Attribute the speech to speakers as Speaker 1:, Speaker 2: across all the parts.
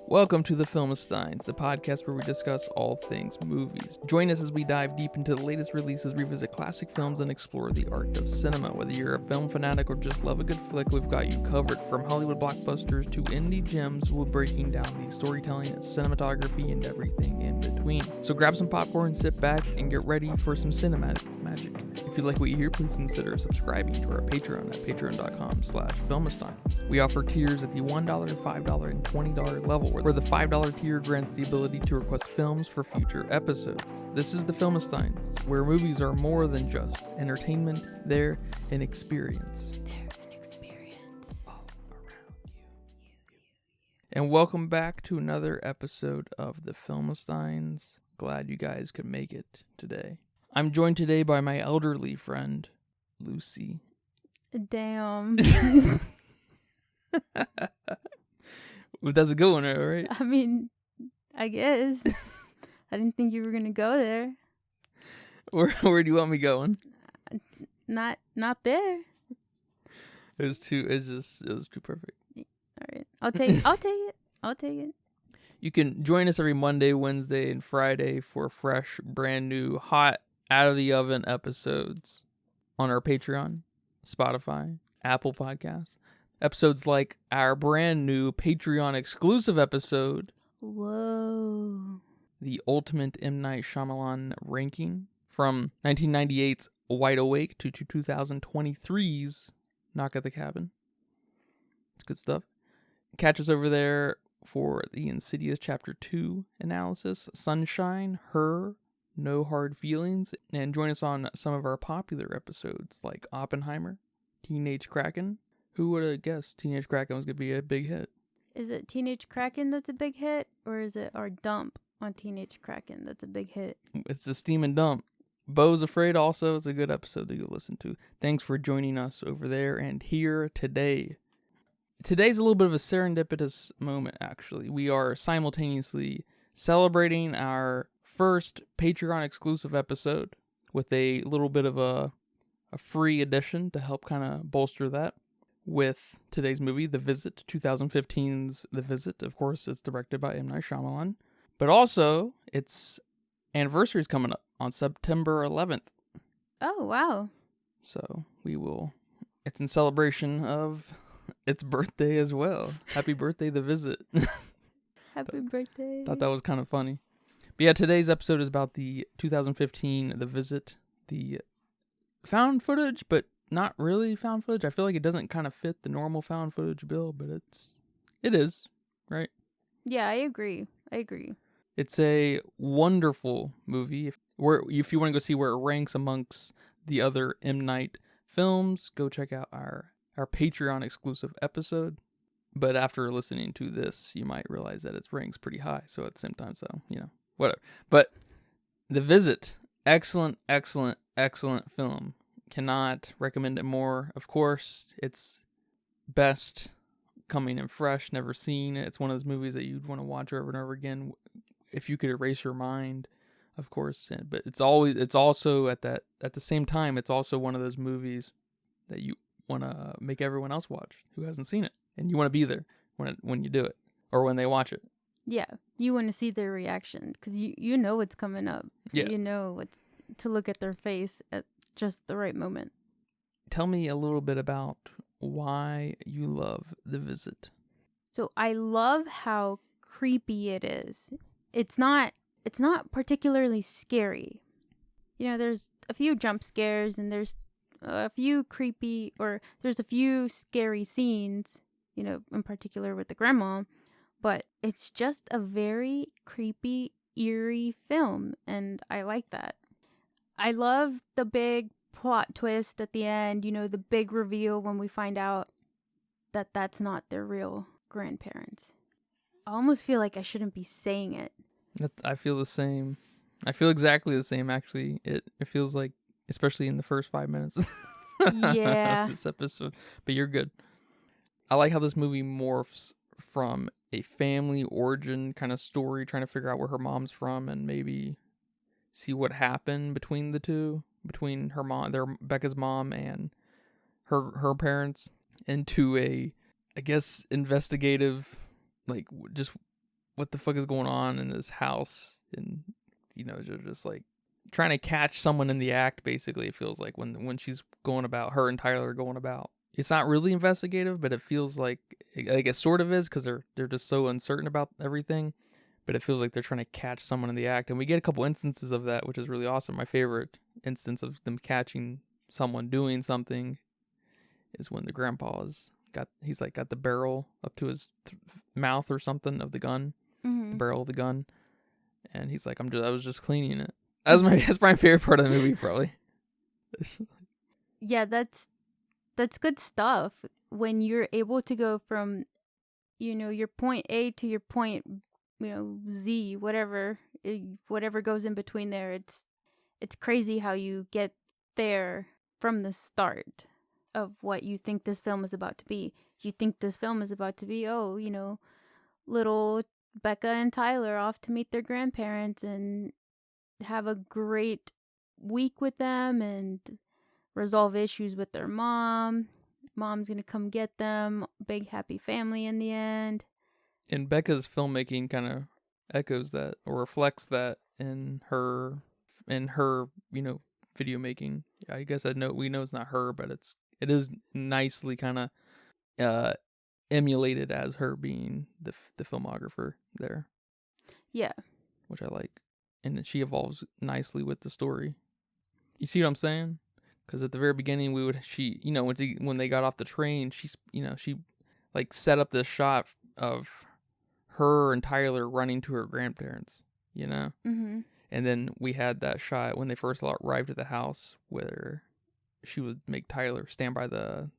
Speaker 1: Welcome to the Filmsteins, the podcast where we discuss all things movies. Join us as we dive deep into the latest releases, revisit classic films, and explore the art of cinema. Whether you're a film fanatic or just love a good flick, we've got you covered. From Hollywood blockbusters to indie gems, we're breaking down the storytelling, cinematography, and everything in between. So grab some popcorn, sit back, and get ready for some cinematic magic. If you like what you hear, please consider subscribing to our Patreon at patreon.com/filmsteins. We offer tiers at the $1, $5, and $20 level, where the $5 tier grants the ability to request films for future episodes. This is the Filmsteins, where movies are more than just entertainment, they're an experience. All around you. And welcome back to another episode of the Filmsteins. Glad you guys could make it today. I'm joined today by my elderly friend, Lucy.
Speaker 2: Damn.
Speaker 1: That's a good one, right?
Speaker 2: I mean, I guess. I didn't think you were gonna go there.
Speaker 1: Where do you want me going?
Speaker 2: Not there.
Speaker 1: It was too perfect.
Speaker 2: All right. I'll take it.
Speaker 1: You can join us every Monday, Wednesday, and Friday for fresh, brand new, hot, out of the oven episodes on our Patreon, Spotify, Apple Podcasts. Episodes like our brand new Patreon exclusive episode.
Speaker 2: Whoa.
Speaker 1: The Ultimate M. Night Shyamalan ranking from 1998's Wide Awake to 2023's Knock at the Cabin. It's good stuff. Catch us over there for the Insidious Chapter 2 analysis, Sunshine, Her, No Hard Feelings, and join us on some of our popular episodes like Oppenheimer, Teenage Kraken. Who would have guessed Teenage Kraken was going to be a big hit?
Speaker 2: Is it Teenage Kraken that's a big hit, or is it our dump on Teenage Kraken that's a big hit?
Speaker 1: It's the Steam and Dump. Beau's Afraid also is a good episode to go listen to. Thanks for joining us over there and here today. Today's a little bit of a serendipitous moment, actually. We are simultaneously celebrating our first Patreon exclusive episode with a little bit of a free edition to help kind of bolster that with today's movie, The Visit, 2015's The Visit. Of course, it's directed by M. Night Shyamalan. But also, its anniversary is coming up on September 11th.
Speaker 2: Oh, wow.
Speaker 1: So it's in celebration of its birthday as well. Happy birthday, The Visit.
Speaker 2: Happy birthday.
Speaker 1: Thought that was kind of funny. But yeah, today's episode is about the 2015 The Visit, the found footage, but not really found footage. I feel like it doesn't kind of fit the normal found footage bill, but it is, right?
Speaker 2: Yeah, I agree.
Speaker 1: It's a wonderful movie. If you want to go see where it ranks amongst the other M. Night films, go check out our Patreon exclusive episode. But after listening to this, you might realize that it ranks pretty high. So at the same time, whatever. But The Visit, excellent film. Cannot recommend it more. Of course, it's best coming in fresh, never seen. It's one of those movies that you'd want to watch over and over again if you could erase your mind, of course. But it's also at the same time, it's also one of those movies that you want to make everyone else watch who hasn't seen it, and you want to be there when you do it or when they watch it.
Speaker 2: Yeah, you want to see their reaction because you know what's coming up. So
Speaker 1: yeah,
Speaker 2: you know what to look at their face at just the right moment.
Speaker 1: Tell me a little bit about why you love The Visit.
Speaker 2: So I love how creepy it is. It's not particularly scary. You know, there's a few jump scares and there's a few scary scenes, you know, in particular with the grandma, but it's just a very creepy, eerie film, and I like that. I love the big plot twist at the end, you know, the big reveal when we find out that that's not their real grandparents. I almost feel like I shouldn't be saying it.
Speaker 1: I feel the same. I feel exactly the same, actually. It feels like, especially in the first 5 minutes
Speaker 2: Yeah.
Speaker 1: of this episode. But you're good. I like how this movie morphs from a family origin kind of story, trying to figure out where her mom's from and maybe see what happened between the two, between Becca's mom and her parents, into a, I guess, investigative, like, just what the fuck is going on in this house, and they're just like trying to catch someone in the act. Basically, it feels like when she's going about, her and Tyler are going about. It's not really investigative, but it feels like it sort of is, because they're just so uncertain about everything. But it feels like they're trying to catch someone in the act, and we get a couple instances of that, which is really awesome. My favorite instance of them catching someone doing something is when the grandpa's got the barrel up to his mouth or something of the gun, the barrel of the gun, and he's like, I was just cleaning it. That's my favorite part of the movie, probably.
Speaker 2: Yeah, that's good stuff. When you're able to go from, your point A to your point, Z, whatever goes in between there. It's crazy how you get there from the start of what you think this film is about to be. You think this film is about to be, little Becca and Tyler off to meet their grandparents and have a great week with them and resolve issues with their mom. Mom's gonna come get them. Big happy family in the end.
Speaker 1: And Becca's filmmaking kind of echoes that or reflects that in her video making. I guess we know it's not her, but it is nicely kind of emulated as her being the filmographer there.
Speaker 2: Yeah.
Speaker 1: Which I like. And she evolves nicely with the story. You see what I'm saying? Because at the very beginning, when they got off the train, she like set up this shot of her and Tyler running to her grandparents,
Speaker 2: Mm-hmm.
Speaker 1: And then we had that shot when they first arrived at the house where she would make Tyler stand by the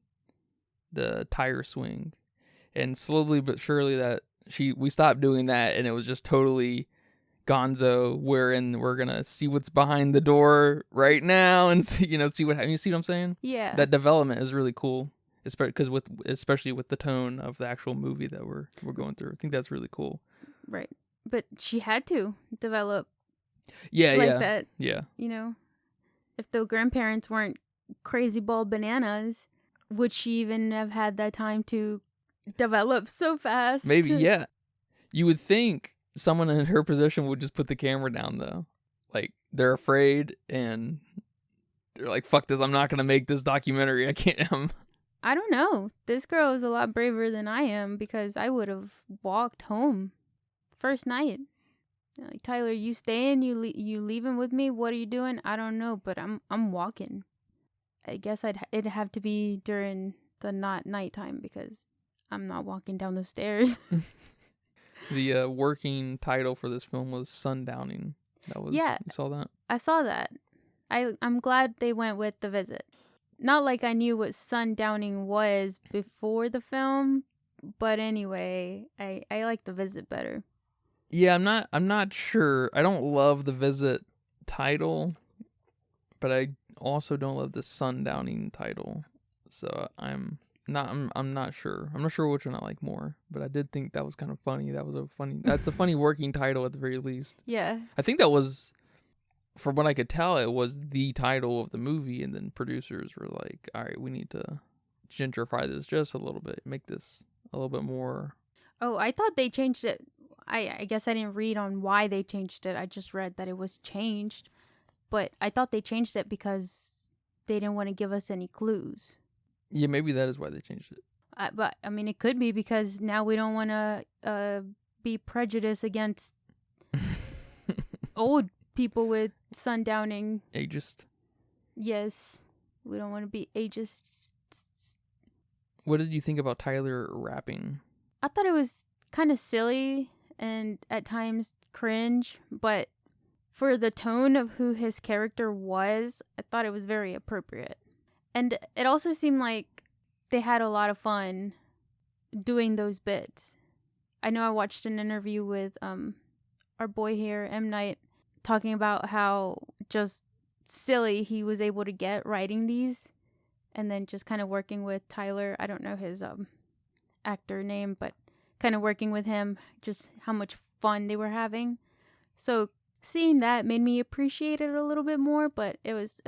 Speaker 1: tire swing, and slowly but surely we stopped doing that, and it was just totally gonzo, wherein we're gonna see what's behind the door right now and see what happens. You see what I'm saying?
Speaker 2: Yeah.
Speaker 1: That development is really cool, especially with the tone of the actual movie that we're going through. I think that's really cool.
Speaker 2: Right. But she had to develop that.
Speaker 1: Yeah.
Speaker 2: If the grandparents weren't crazy bald bananas, would she even have had that time to develop so fast?
Speaker 1: Maybe, yeah. You would think someone in her position would just put the camera down, though. Like, they're afraid, and they're like, fuck this, I'm not going to make this documentary. I can't.
Speaker 2: I don't know. This girl is a lot braver than I am, because I would have walked home first night. Like, Tyler, you staying? You leaving with me? What are you doing? I don't know, but I'm walking. I guess it'd have to be during the not nighttime, because I'm not walking down the stairs.
Speaker 1: The working title for this film was Sundowning. You saw that? I
Speaker 2: saw that. I'm glad they went with The Visit. Not like I knew what Sundowning was before the film, but anyway, I like The Visit better.
Speaker 1: Yeah, I'm not sure. I don't love The Visit title, but I also don't love the Sundowning title. So I'm not sure. I'm not sure which one I like more, but I did think that was kind of funny. That's a funny working title at the very least.
Speaker 2: Yeah.
Speaker 1: I think that was, from what I could tell, it was the title of the movie, and then producers were like, all right, we need to gentrify this just a little bit, make this a little bit more.
Speaker 2: Oh, I thought they changed it. I guess I didn't read on why they changed it. I just read that it was changed, but I thought they changed it because they didn't want to give us any clues.
Speaker 1: Yeah, maybe that is why they changed it.
Speaker 2: But I mean, it could be because now we don't want to be prejudiced against old people with sundowning.
Speaker 1: Ageist.
Speaker 2: Yes, we don't want to be ageist.
Speaker 1: What did you think about Tyler rapping?
Speaker 2: I thought it was kind of silly and at times cringe, but for the tone of who his character was, I thought it was very appropriate. And it also seemed like they had a lot of fun doing those bits. I know I watched an interview with our boy here, M. Night, talking about how just silly he was able to get writing these, and then just kind of working with Tyler. I don't know his actor name, but kind of working with him, just how much fun they were having. So seeing that made me appreciate it a little bit more, but it was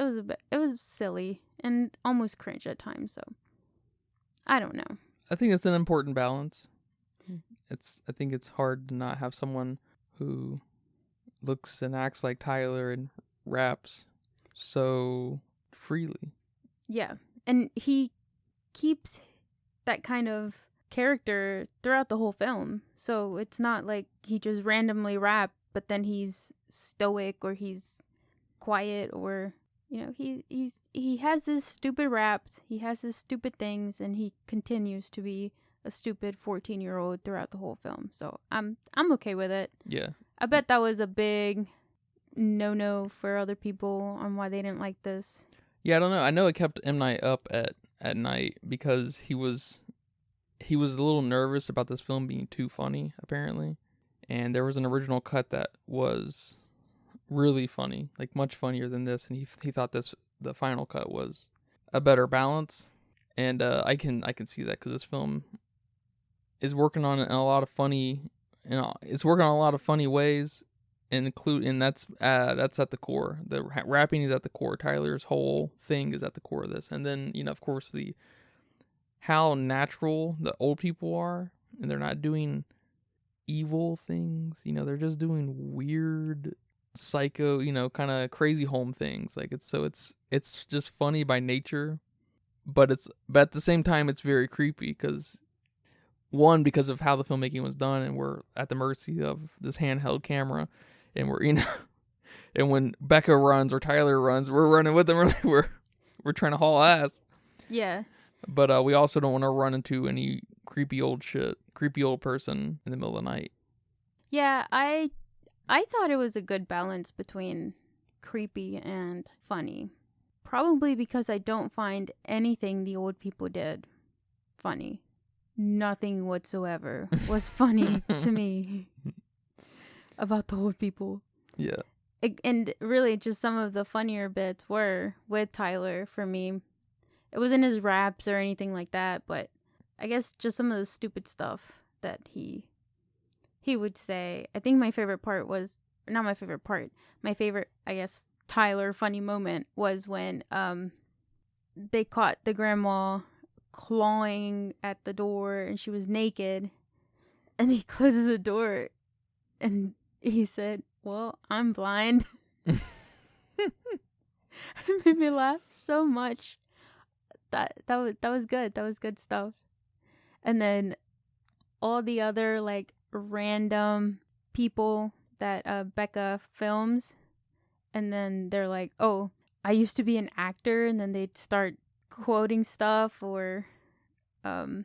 Speaker 2: silly and almost cringe at times. So I don't know.
Speaker 1: I think it's an important balance. I think it's hard to not have someone who looks and acts like Tyler and raps so freely.
Speaker 2: Yeah. And he keeps that kind of character throughout the whole film. So it's not like he just randomly rap, but then he's stoic or he's quiet, or he has his stupid raps, he has his stupid things, and he continues to be a stupid 14-year-old throughout the whole film. So I'm okay with it.
Speaker 1: Yeah.
Speaker 2: I bet that was a big no for other people on why they didn't like this.
Speaker 1: Yeah, I don't know. I know it kept M. Night up at night because he was a little nervous about this film being too funny, apparently. And there was an original cut that was really funny, like much funnier than this, and he thought the final cut was a better balance. And I can see that because this film is working on a lot of funny, it's working on a lot of funny ways, and that's at the core. The rapping is at the core. Tyler's whole thing is at the core of this, and then of course how natural the old people are, and they're not doing evil things. They're just doing weird, psycho, kind of crazy home things. Like it's just funny by nature, but at the same time it's very creepy because of how the filmmaking was done, and we're at the mercy of this handheld camera, and we're and when Becca runs or Tyler runs, we're running with them. We're trying to haul ass.
Speaker 2: Yeah.
Speaker 1: But we also don't want to run into any creepy old person in the middle of the night.
Speaker 2: Yeah, I thought it was a good balance between creepy and funny. Probably because I don't find anything the old people did funny. Nothing whatsoever was funny to me about the old people.
Speaker 1: Yeah.
Speaker 2: And really, just some of the funnier bits were with Tyler for me. It wasn't his raps or anything like that, but I guess just some of the stupid stuff that he would say. I think my favorite part was, not my favorite part, my favorite, I guess, Tyler funny moment was when they caught the grandma clawing at the door and she was naked, and he closes the door and he said, "Well, I'm blind." It made me laugh so much. That was good. That was good stuff. And then all the other like random people that Becca films, and then they're like, "Oh, I used to be an actor," and then they'd start quoting stuff, or I'm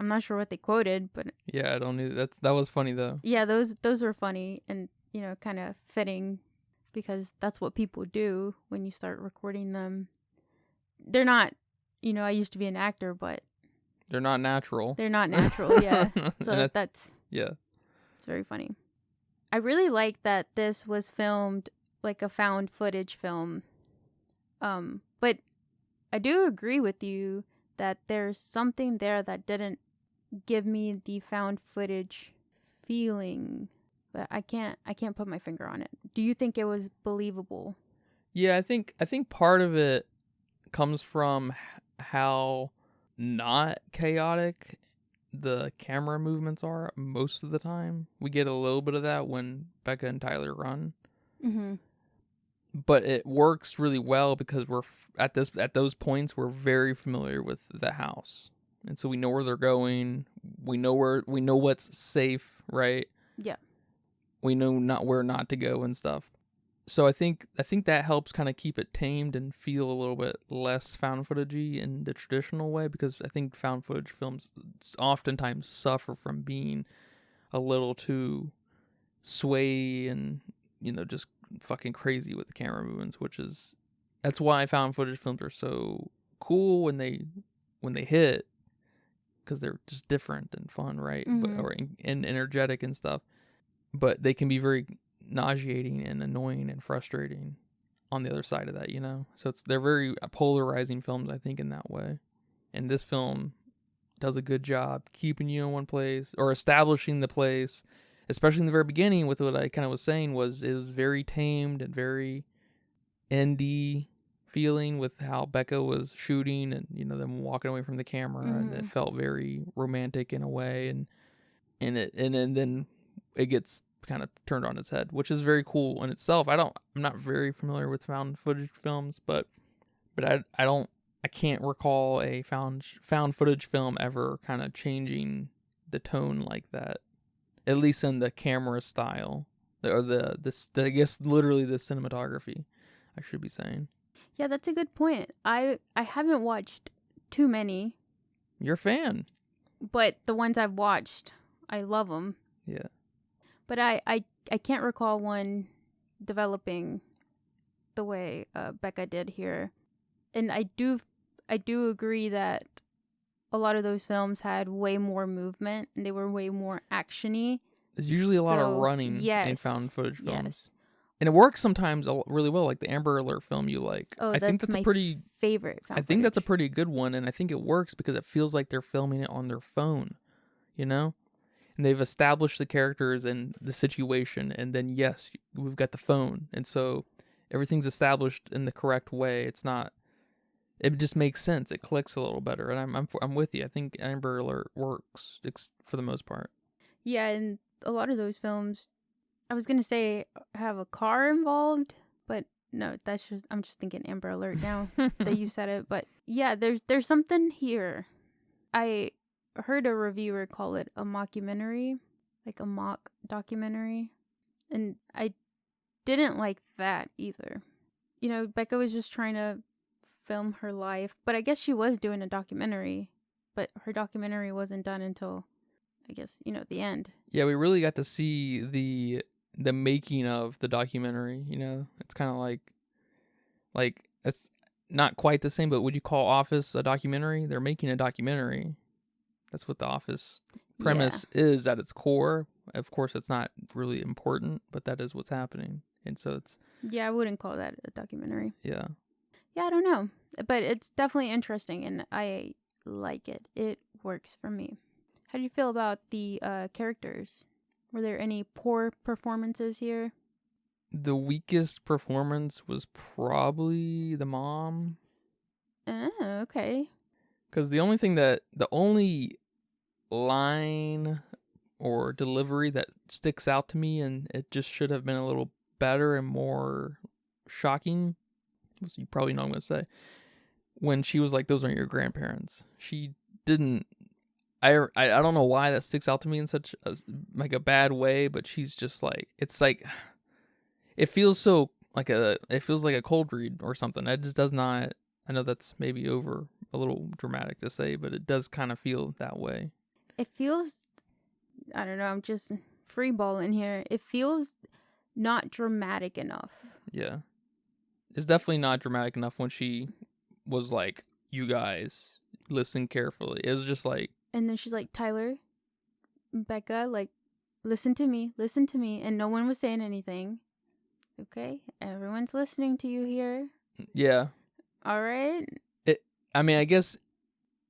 Speaker 2: not sure what they quoted, but
Speaker 1: yeah, I don't know. That was funny though.
Speaker 2: Yeah, those were funny, and kind of fitting, because that's what people do when you start recording them. They're not, I used to be an actor, but
Speaker 1: they're not natural.
Speaker 2: They're not natural, yeah. So that's it's very funny. I really like that this was filmed like a found footage film. But I do agree with you that there's something there that didn't give me the found footage feeling, but I can't put my finger on it. Do you think it was believable?
Speaker 1: Yeah, I think part of it comes from how not chaotic the camera movements are most of the time. We get a little bit of that when Becca and Tyler run.
Speaker 2: Mm-hmm.
Speaker 1: But it works really well because we're at those points we're very familiar with the house, and so we know where they're going. We know what's safe, right?
Speaker 2: Yeah.
Speaker 1: We know where not to go and stuff. So I think that helps kind of keep it tamed and feel a little bit less found footagey in the traditional way, because I think found footage films oftentimes suffer from being a little too sway and just fucking crazy with the camera movements, that's why found footage films are so cool when they hit, because they're just different and fun, right?
Speaker 2: Mm-hmm.
Speaker 1: And energetic and stuff, but they can be very nauseating and annoying and frustrating on the other side of that, so they're very polarizing films, I think, in that way. And this film does a good job keeping you in one place, or establishing the place, especially in the very beginning. With what I kind of was saying, it was very tamed and very indie feeling with how Becca was shooting, and them walking away from the camera, and it felt very romantic in a way, and and then it gets kind of turned on its head, which is very cool in itself. I'm not very familiar with found footage films, but I can't recall a found footage film ever kind of changing the tone like that, at least in the camera style or the I guess literally the cinematography, I should be saying.
Speaker 2: Yeah, that's a good point. I haven't watched too many.
Speaker 1: You're a fan.
Speaker 2: But the ones I've watched, I love them.
Speaker 1: Yeah.
Speaker 2: But I can't recall one developing the way Becca did here. And I do agree that a lot of those films had way more movement and they were way more actiony.
Speaker 1: There's usually a lot of running in found footage films.
Speaker 2: Yes.
Speaker 1: And it works sometimes really well, like the Amber Alert film you like.
Speaker 2: Oh,
Speaker 1: I think that's a pretty
Speaker 2: favorite found
Speaker 1: I think that's a pretty good one, and I think it works because it feels like they're filming it on their phone, you know? And they've established the characters and the situation, and then yes, we've got the phone. And so everything's established in the correct way. It just makes sense. It clicks a little better, and I'm with you. I think Amber Alert works for the most part.
Speaker 2: Yeah, and a lot of those films, I was gonna say have a car involved, but no, I'm just thinking Amber Alert now that you said it. But yeah, there's something here. I heard a reviewer call it a mockumentary, like a mock documentary, and I didn't like that either. You know, Becca was just trying to film her life, but I guess she was doing a documentary, but her documentary wasn't done until, I guess, the end.
Speaker 1: Yeah, we really got to see the making of the documentary. It's kind of like it's not quite the same, but would you call Office a documentary? They're making a documentary. That's what the Office premise is at its core. Of course, it's not really important, but that is what's happening. And so it's...
Speaker 2: Yeah, I wouldn't call that a documentary.
Speaker 1: Yeah.
Speaker 2: Yeah, I don't know. But it's definitely interesting, and I like it. It works for me. How do you feel about the characters? Were there any poor performances here?
Speaker 1: The weakest performance was probably the mom.
Speaker 2: Oh, okay.
Speaker 1: Because the only line or delivery that sticks out to me, and it just should have been a little better and more shocking, you probably know what I'm going to say, when she was like, those aren't your grandparents. She didn't... I don't know why that sticks out to me in such a bad way, but she's just like, it's like, it feels so it feels like a cold read or something. It just does not... I know that's maybe over a little dramatic to say, but it does kind of feel that way.
Speaker 2: It feels, I don't know, I'm just freeballing here. It feels not dramatic enough.
Speaker 1: Yeah. It's definitely not dramatic enough when she was like, you guys, listen carefully. It was just like...
Speaker 2: And then she's like, Tyler, Becca, like, listen to me. And no one was saying anything. Okay? Everyone's listening to you here.
Speaker 1: Yeah.
Speaker 2: All right.
Speaker 1: I guess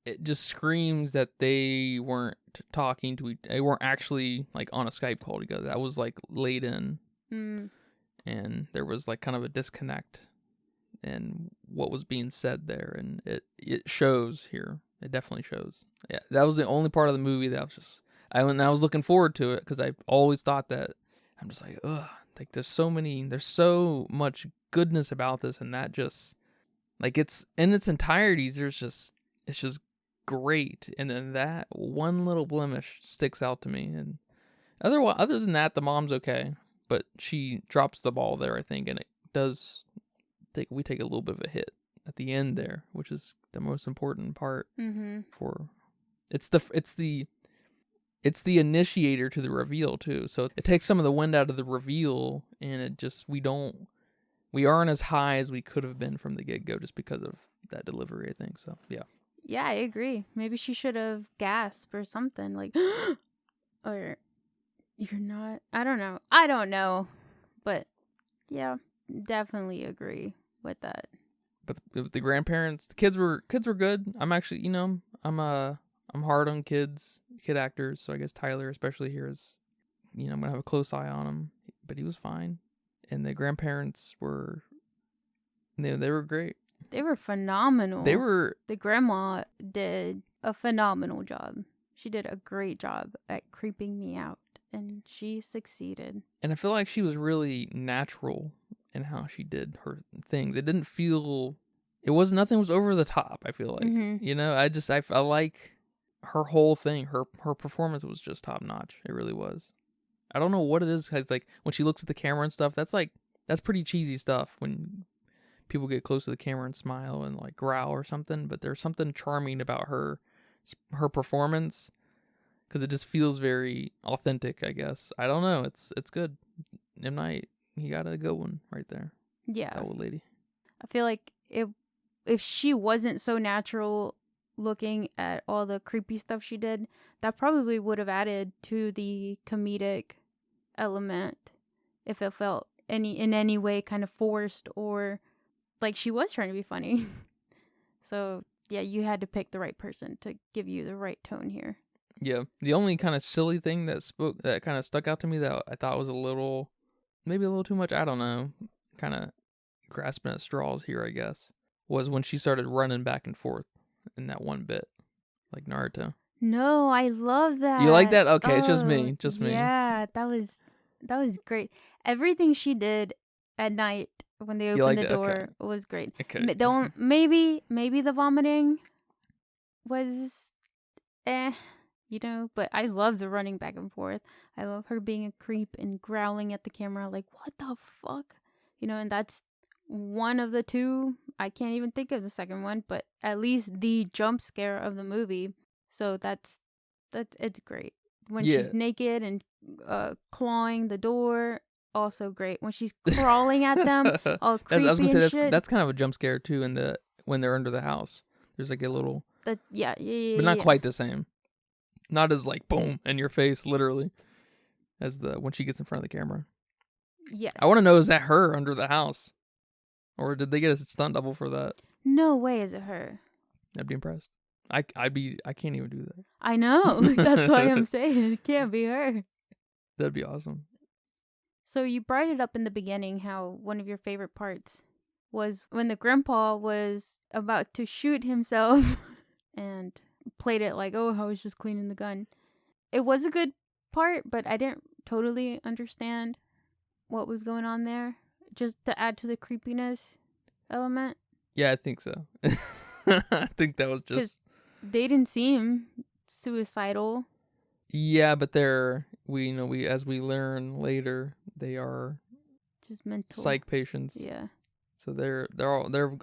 Speaker 1: it just screams that they weren't talking to they weren't actually like on a Skype call together. That was like laid in. And there was like kind of a disconnect in what was being said there, and it shows here. It definitely shows. Yeah, that was the only part of the movie that was just... I was looking forward to it because I always thought that... I'm just like, ugh. Like, there's so much goodness about this, and that just... Like, it's... In its entirety, it's just great. And then that one little blemish sticks out to me. And other than that, the mom's okay. But she drops the ball there, I think, and it does... We take a little bit of a hit at the end there, which is the most important part. For it's the initiator to the reveal too. So it takes some of the wind out of the reveal, and it just we aren't as high as we could have been from the get-go just because of that delivery, I think. So yeah,
Speaker 2: I agree. Maybe she should have gasped or something like or you're not... I don't know, but yeah, definitely agree with that.
Speaker 1: But with the grandparents, the kids were good. I'm actually, I'm hard on kid actors, so I guess Tyler, especially here, is, I'm gonna have a close eye on him. But he was fine, and the grandparents were, they were great.
Speaker 2: They were phenomenal.
Speaker 1: The
Speaker 2: grandma did a phenomenal job. She did a great job at creeping me out, and she succeeded.
Speaker 1: And I feel like she was really natural in how she did her things. It didn't feel, nothing was over the top, I feel like. You know, I like her whole thing. Her performance was just top notch. It really was. I don't know what it is, 'cause like when she looks at the camera and stuff, that's pretty cheesy stuff when people get close to the camera and smile and like growl or something, but there's something charming about her performance, because it just feels very authentic, I guess. I don't know. It's good. M. Night, he got a good one right there.
Speaker 2: Yeah.
Speaker 1: That old lady.
Speaker 2: I feel like if she wasn't so natural looking at all the creepy stuff she did, that probably would have added to the comedic element if it felt in any way kind of forced or like she was trying to be funny. So, yeah, you had to pick the right person to give you the right tone here.
Speaker 1: Yeah. The only kind of silly thing that kind of stuck out to me that I thought was maybe a little too much, I don't know, kind of grasping at straws here, I guess, was when she started running back and forth in that one bit, like Naruto.
Speaker 2: No, I love that.
Speaker 1: You like that? Okay, it's just me.
Speaker 2: Yeah, that was great. Everything she did at night when they opened the door was great.
Speaker 1: Okay.
Speaker 2: Maybe the vomiting was but I love the running back and forth. I love her being a creep and growling at the camera like, what the fuck? And that's one of the two. I can't even think of the second one, but at least the jump scare of the movie. So that's it's great. When she's naked and clawing the door, also great. When she's crawling at them, all creepy and shit.
Speaker 1: That's kind of a jump scare too when they're under the house. There's like a little but not quite the same. Not as like boom in your face, literally, as when she gets in front of the camera.
Speaker 2: Yes.
Speaker 1: I want to know, is that her under the house, or did they get a stunt double for that?
Speaker 2: No way, is it her?
Speaker 1: I'd be impressed. I can't even do that.
Speaker 2: I know. That's why I'm saying it can't be her.
Speaker 1: That'd be awesome.
Speaker 2: So you brought it up in the beginning how one of your favorite parts was when the grandpa was about to shoot himself and played it like, oh, I was just cleaning the gun. It was a good part, but I didn't totally understand what was going on there, just to add to the creepiness element.
Speaker 1: Yeah, I think so. I think that was just...
Speaker 2: they didn't seem suicidal.
Speaker 1: Yeah, but we as we learn later, they are
Speaker 2: just mental
Speaker 1: psych patients.
Speaker 2: Yeah.
Speaker 1: So they're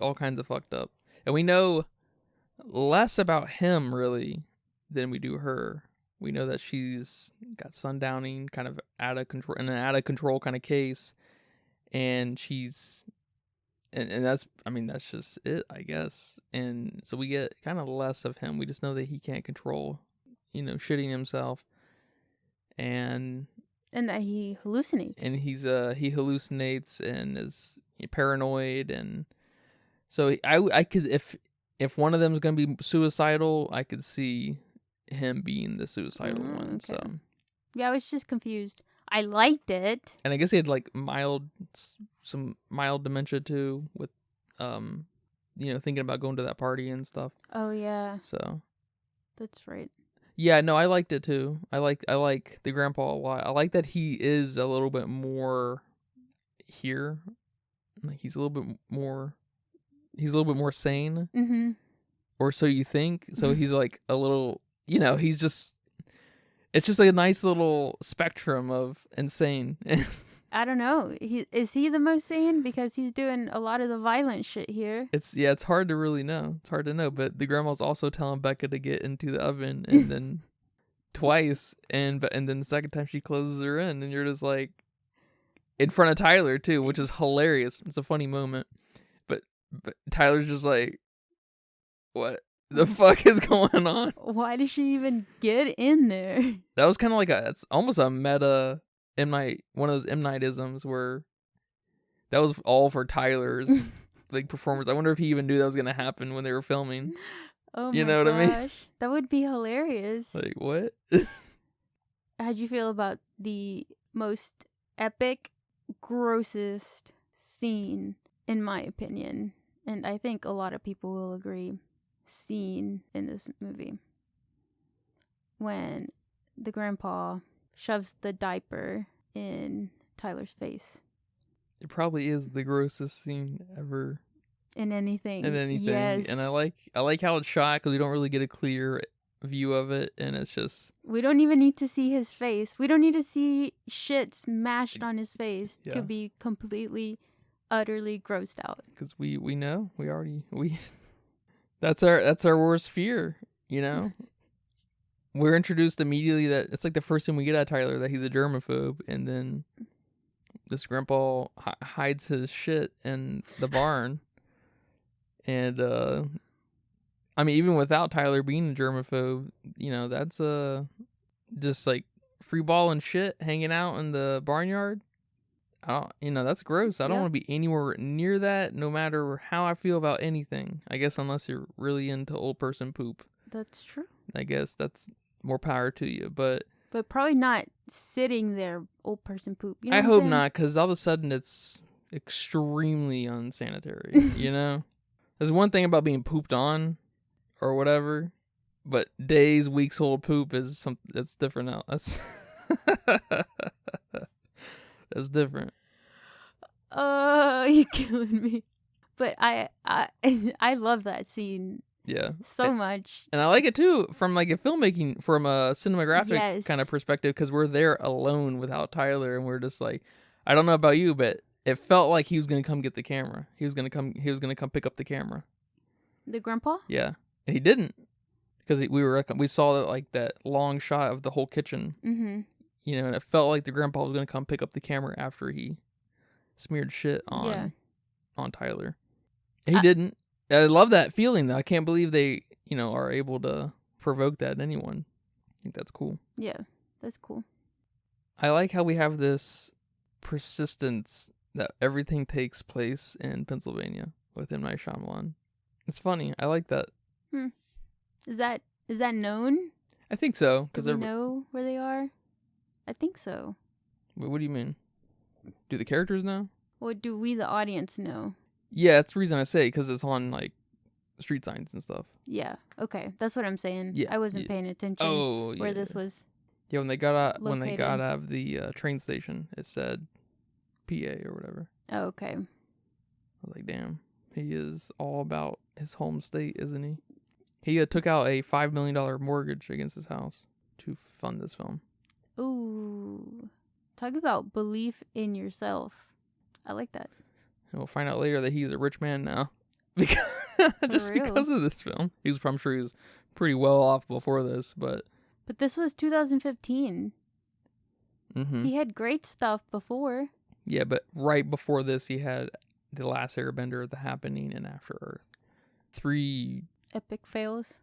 Speaker 1: all kinds of fucked up. And we know less about him really than we do her. We know that she's got Sundowning, kind of out of control kind of case, and she's and that's just it, I guess. And so we get kind of less of him. We just know that he can't control, shitting himself, and
Speaker 2: that he hallucinates.
Speaker 1: And he hallucinates and is paranoid, and so I could, if one of them is gonna be suicidal, I could see him being the suicidal one.
Speaker 2: Okay.
Speaker 1: So
Speaker 2: yeah, I was just confused. I liked it,
Speaker 1: and I guess he had like some mild dementia too, with thinking about going to that party and stuff.
Speaker 2: Oh yeah,
Speaker 1: so
Speaker 2: that's right.
Speaker 1: Yeah, no, I liked it too. I like the grandpa a lot. I like that he is a little bit more here. Like he's a little bit more sane.
Speaker 2: Mm-hmm.
Speaker 1: Or so you think. So he's like a little, he's just, it's just like a nice little spectrum of insane.
Speaker 2: I don't know. Is he the most sane? Because he's doing a lot of the violent shit here.
Speaker 1: It's hard to really know. It's hard to know. But the grandma's also telling Becca to get into the oven, and then twice, and then the second time she closes her in, and you're just like, in front of Tyler too, which is hilarious. It's a funny moment, but Tyler's just like, what the fuck is going on?
Speaker 2: Why did she even get in there?
Speaker 1: That was kind of like it's almost a meta M. Night, one of those M. Night-isms where that was all for Tyler's like performance. I wonder if he even knew that was gonna happen when they were filming.
Speaker 2: Oh
Speaker 1: you
Speaker 2: my
Speaker 1: know
Speaker 2: gosh.
Speaker 1: what I mean?
Speaker 2: That would be hilarious.
Speaker 1: Like what?
Speaker 2: How'd you feel about the most epic, grossest scene, in my opinion, and I think a lot of people will agree, scene in this movie? when the grandpa shoves the diaper in Tyler's face.
Speaker 1: It probably is the grossest scene ever
Speaker 2: In anything.
Speaker 1: in anything.
Speaker 2: Yes.
Speaker 1: And I like how it's shot because we don't really get a clear view of it, and it's just...
Speaker 2: We don't even need to see his face. We don't need to see shit smashed on his face to be completely, utterly grossed out.
Speaker 1: Because we know. That's our worst fear, you know? We're introduced immediately that it's like the first thing we get out of Tyler, that he's a germaphobe, and then this grandpa hides his shit in the barn. And, I mean, even without Tyler being a germaphobe, you know, that's just like free ball and shit hanging out in the barnyard. That's gross. I don't want to be anywhere near that, no matter how I feel about anything. I guess unless you're really into old person poop.
Speaker 2: That's true.
Speaker 1: I guess that's more power to you, but
Speaker 2: probably not sitting there, old person poop. You know
Speaker 1: I hope not, because all of a sudden it's extremely unsanitary. You know, there's one thing about being pooped on or whatever, but days, weeks old poop is something that's different now. That's that's different.
Speaker 2: You're killing me. But I love that scene.
Speaker 1: Yeah.
Speaker 2: So much.
Speaker 1: And I like it too from like a filmmaking, from a cinematographic kind of perspective, because we're there alone without Tyler, and we're just like, I don't know about you, but it felt like he was gonna come get the camera. He was gonna come pick up the camera.
Speaker 2: The grandpa?
Speaker 1: Yeah. And he didn't, because we saw that, like, that long shot of the whole kitchen.
Speaker 2: Mm-hmm.
Speaker 1: You know, and it felt like the grandpa was gonna come pick up the camera after he smeared shit on Tyler. And he didn't. I love that feeling, though. I can't believe they, are able to provoke that in anyone. I think that's cool.
Speaker 2: Yeah, that's cool.
Speaker 1: I like how we have this persistence that everything takes place in Pennsylvania with M. Night Shyamalan. It's funny. I like that.
Speaker 2: Is that known?
Speaker 1: I think so.
Speaker 2: Do we know where they are? I think so.
Speaker 1: Wait, what do you mean? Do the characters know?
Speaker 2: Or do we, the audience, know?
Speaker 1: Yeah, that's the reason I say, because it's on, like, street signs and stuff.
Speaker 2: Yeah, okay. That's what I'm saying.
Speaker 1: Yeah,
Speaker 2: I wasn't paying attention where this was.
Speaker 1: Yeah, when they got out of the train station, it said PA or whatever.
Speaker 2: Oh, okay.
Speaker 1: I was like, damn, he is all about his home state, isn't he? He took out a $5 million mortgage against his house to fund this film.
Speaker 2: Ooh. Talk about belief in yourself. I like that.
Speaker 1: And we'll find out later that he's a rich man now. Because of this film. I'm sure he was pretty well off before this, but
Speaker 2: this was 2015.
Speaker 1: Mm-hmm.
Speaker 2: He had great stuff before.
Speaker 1: Yeah, but right before this, he had The Last Airbender, The Happening, and After Earth. 3
Speaker 2: epic fails.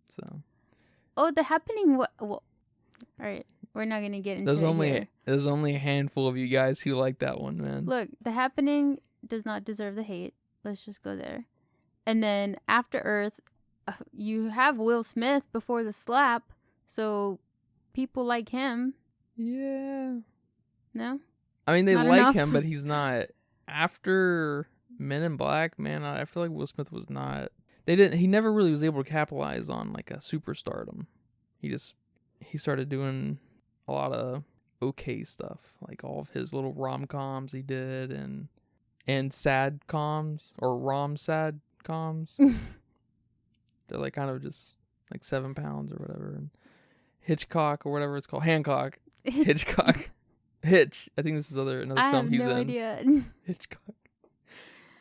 Speaker 1: So.
Speaker 2: Oh, The Happening. Well, all right. We're not going to get into it.
Speaker 1: There's only a handful of you guys who like that one, man.
Speaker 2: Look, The Happening does not deserve the hate. Let's just go there. And then After Earth, you have Will Smith before the slap, so people like him.
Speaker 1: Yeah.
Speaker 2: No?
Speaker 1: I mean, they
Speaker 2: not
Speaker 1: like
Speaker 2: enough?
Speaker 1: him, but he's not. After Men in Black, man, I feel like Will Smith was not. He never really was able to capitalize on, like, a superstardom. He started doing a lot of okay stuff, like all of his little rom-coms he did, and sad coms, or rom-sad coms. They're like kind of just like 7 pounds or whatever. And Hitchcock or whatever it's called. Hancock. Hitchcock. Hitch. I think this is another film he's in.
Speaker 2: I have no idea.
Speaker 1: Hitchcock.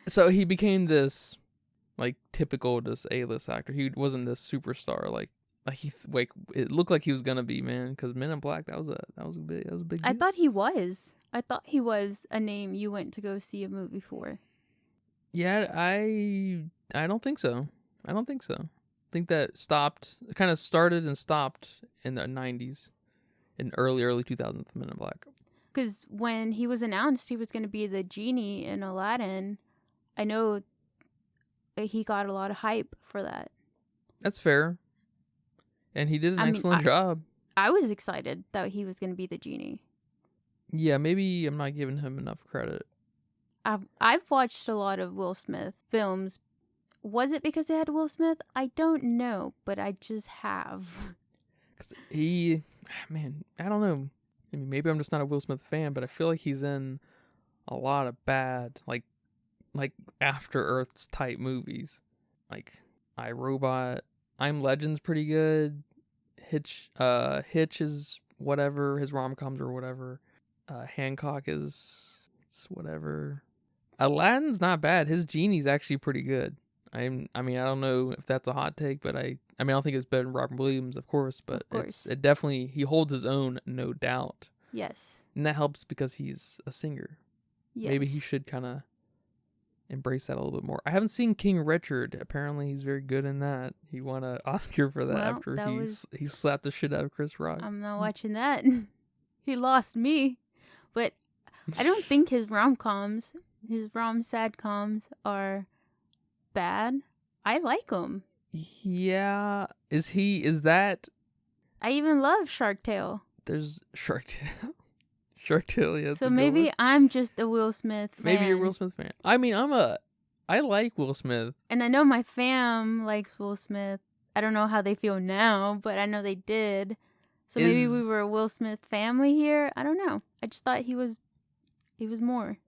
Speaker 1: So he became this like typical just A-list actor. He wasn't this superstar like it looked like he was gonna be, man, because Men in Black, that was a big deal.
Speaker 2: I thought he was a name you went to go see a movie for.
Speaker 1: Yeah, I don't think so. I think that kind of started and stopped in the 90s, in early 2000s with Men in Black.
Speaker 2: Because when he was announced he was going to be the genie in Aladdin, I know he got a lot of hype for that.
Speaker 1: That's fair. And he did an excellent job.
Speaker 2: I was excited that he was going to be the genie.
Speaker 1: Yeah, maybe I'm not giving him enough credit.
Speaker 2: I've watched a lot of Will Smith films Was it because they had Will Smith? I don't know, but I just have.
Speaker 1: 'Cause man, I don't know. I mean, maybe I'm just not a Will Smith fan, but I feel like he's in a lot of bad, like After Earth's type movies. Like I, Robot, I'm Legend's pretty good. Hitch is whatever. His rom-coms or whatever. Hancock is whatever. Aladdin's not bad. His genie's actually pretty good. I mean, I don't know if that's a hot take, but I don't think it's better than Robin Williams, of course, but it definitely, he holds his own, no doubt.
Speaker 2: Yes.
Speaker 1: And that helps because he's a singer.
Speaker 2: Yes.
Speaker 1: Maybe he should kind of embrace that a little bit more. I haven't seen King Richard. Apparently he's very good in that. He won an Oscar for that after he slapped the shit out of Chris Rock.
Speaker 2: I'm not watching that. He lost me. But I don't think his rom-coms, his rom-sadcoms are bad. I like them.
Speaker 1: Yeah. Is that...
Speaker 2: I even love Shark Tale.
Speaker 1: There's Shark Tale. Shark Tale, yeah.
Speaker 2: So maybe I'm just a Will Smith fan.
Speaker 1: Maybe you're a Will Smith fan. I mean, I like Will Smith.
Speaker 2: And I know my fam likes Will Smith. I don't know how they feel now, but I know they did. So maybe we were a Will Smith family here. I don't know. I just thought he was more.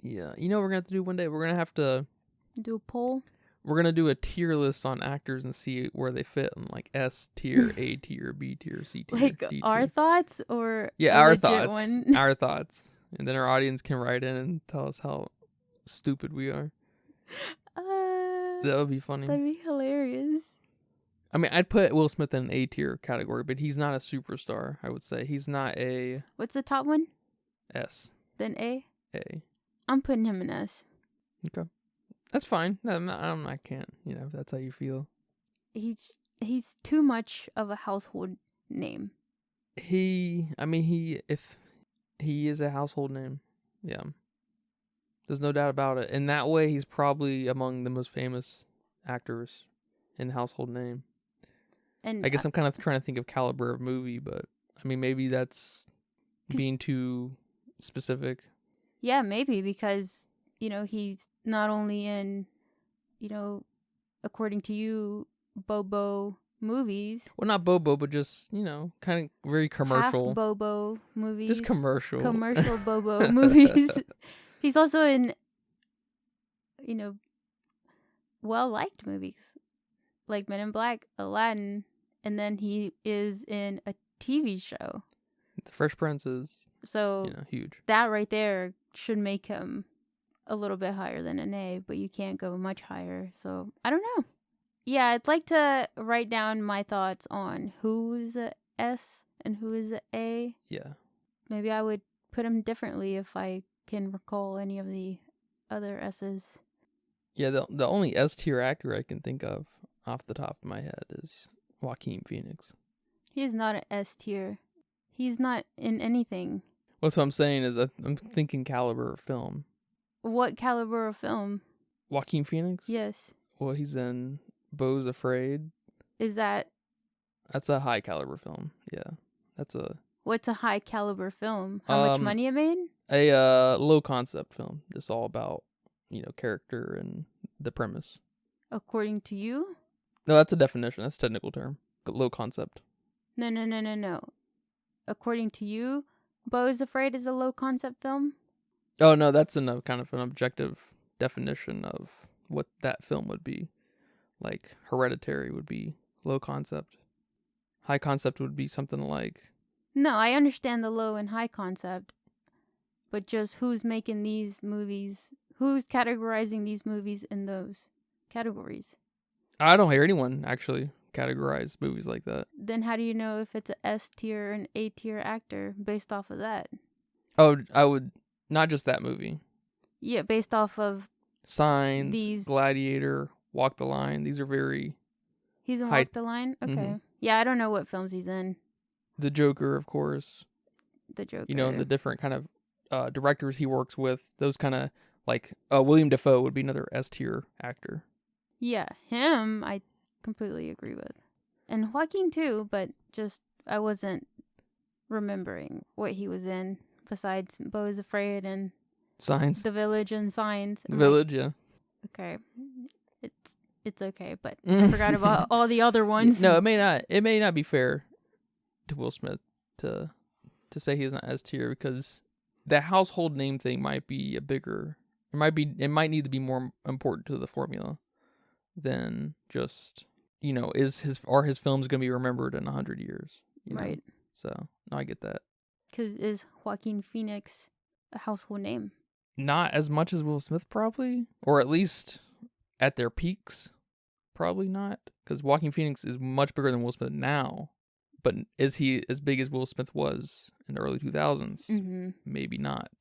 Speaker 1: Yeah. You know what we're going to have to do one day? We're going to have to...
Speaker 2: do a poll?
Speaker 1: We're going to do a tier list on actors and see where they fit in, like, S tier, A tier, B tier, C tier,
Speaker 2: like
Speaker 1: D tier.
Speaker 2: Our thoughts or
Speaker 1: yeah, our thoughts.
Speaker 2: One?
Speaker 1: Our thoughts. And then our audience can write in and tell us how stupid we are. That would be funny.
Speaker 2: That'd be hilarious.
Speaker 1: I mean, I'd put Will Smith in an A tier category, but he's not a superstar, I would say. He's not a...
Speaker 2: What's the top one?
Speaker 1: S.
Speaker 2: Then A?
Speaker 1: A.
Speaker 2: I'm putting him in S.
Speaker 1: Okay. That's fine. I can't, if that's how you feel.
Speaker 2: He's too much of a household name.
Speaker 1: If he is a household name. Yeah. There's no doubt about it. In that way, he's probably among the most famous actors in household name. And I guess I'm kind of trying to think of caliber of movie, but I mean, maybe that's being too specific.
Speaker 2: Yeah, maybe because, he's not only in, according to you, Bobo movies.
Speaker 1: Well, not Bobo, but just, kind of very commercial.
Speaker 2: Half Bobo movies.
Speaker 1: Just commercial.
Speaker 2: Commercial Bobo movies. He's also in, well-liked movies. Like Men in Black, Aladdin, and then he is in a TV show.
Speaker 1: The Fresh Prince is, huge.
Speaker 2: That right there should make him a little bit higher than an A, but you can't go much higher. So, I don't know. Yeah, I'd like to write down my thoughts on who's a S and who is a A.
Speaker 1: Yeah.
Speaker 2: Maybe I would put him differently if I can recall any of the other S's.
Speaker 1: Yeah, the only S tier actor I can think of off the top of my head is Joaquin Phoenix.
Speaker 2: He's not an S tier. He's not in anything.
Speaker 1: What's what I'm saying is I'm thinking caliber of film.
Speaker 2: What caliber of film?
Speaker 1: Joaquin Phoenix?
Speaker 2: Yes.
Speaker 1: Well, he's in Beau's Afraid.
Speaker 2: That's
Speaker 1: a high caliber film. Yeah.
Speaker 2: What's a high caliber film? How much money it made?
Speaker 1: A low concept film. Just all about, character and the premise.
Speaker 2: According to you?
Speaker 1: No, that's a definition. That's a technical term. Low concept.
Speaker 2: No. According to you, Beau's Afraid is a low concept film?
Speaker 1: Oh, no, that's kind of an objective definition of what that film would be. Like, Hereditary would be low concept. High concept would be something like...
Speaker 2: No, I understand the low and high concept. But just who's making these movies? Who's categorizing these movies in those categories?
Speaker 1: I don't hear anyone actually categorize movies like that.
Speaker 2: Then how do you know if it's an S tier or an A tier actor based off of that?
Speaker 1: Oh, I would... Not just that movie.
Speaker 2: Yeah, based off of...
Speaker 1: Signs, Gladiator, Walk the Line. These are very...
Speaker 2: He's in Walk the Line? Okay. Mm-hmm. Yeah, I don't know what films he's in.
Speaker 1: The Joker, of course.
Speaker 2: The Joker.
Speaker 1: The different kind of directors he works with. Those kind of... Like, William Dafoe would be another S-tier actor.
Speaker 2: Yeah, him I completely agree with. And Joaquin too, but just I wasn't remembering what he was in besides Beau's Afraid and
Speaker 1: Signs.
Speaker 2: The Village and Signs.
Speaker 1: The Village, yeah.
Speaker 2: Okay. it's okay. But I forgot about all the other ones.
Speaker 1: No, it may not be fair to Will Smith to say he's not S tier, because the household name thing might be it might need to be more important to the formula than just, are his films going to be remembered in 100 years?
Speaker 2: Right.
Speaker 1: So, no, I get that.
Speaker 2: Because is Joaquin Phoenix a household name?
Speaker 1: Not as much as Will Smith, probably. Or at least at their peaks, probably not. Because Joaquin Phoenix is much bigger than Will Smith now. But is he as big as Will Smith was in the early 2000s?
Speaker 2: Mm-hmm.
Speaker 1: Maybe not.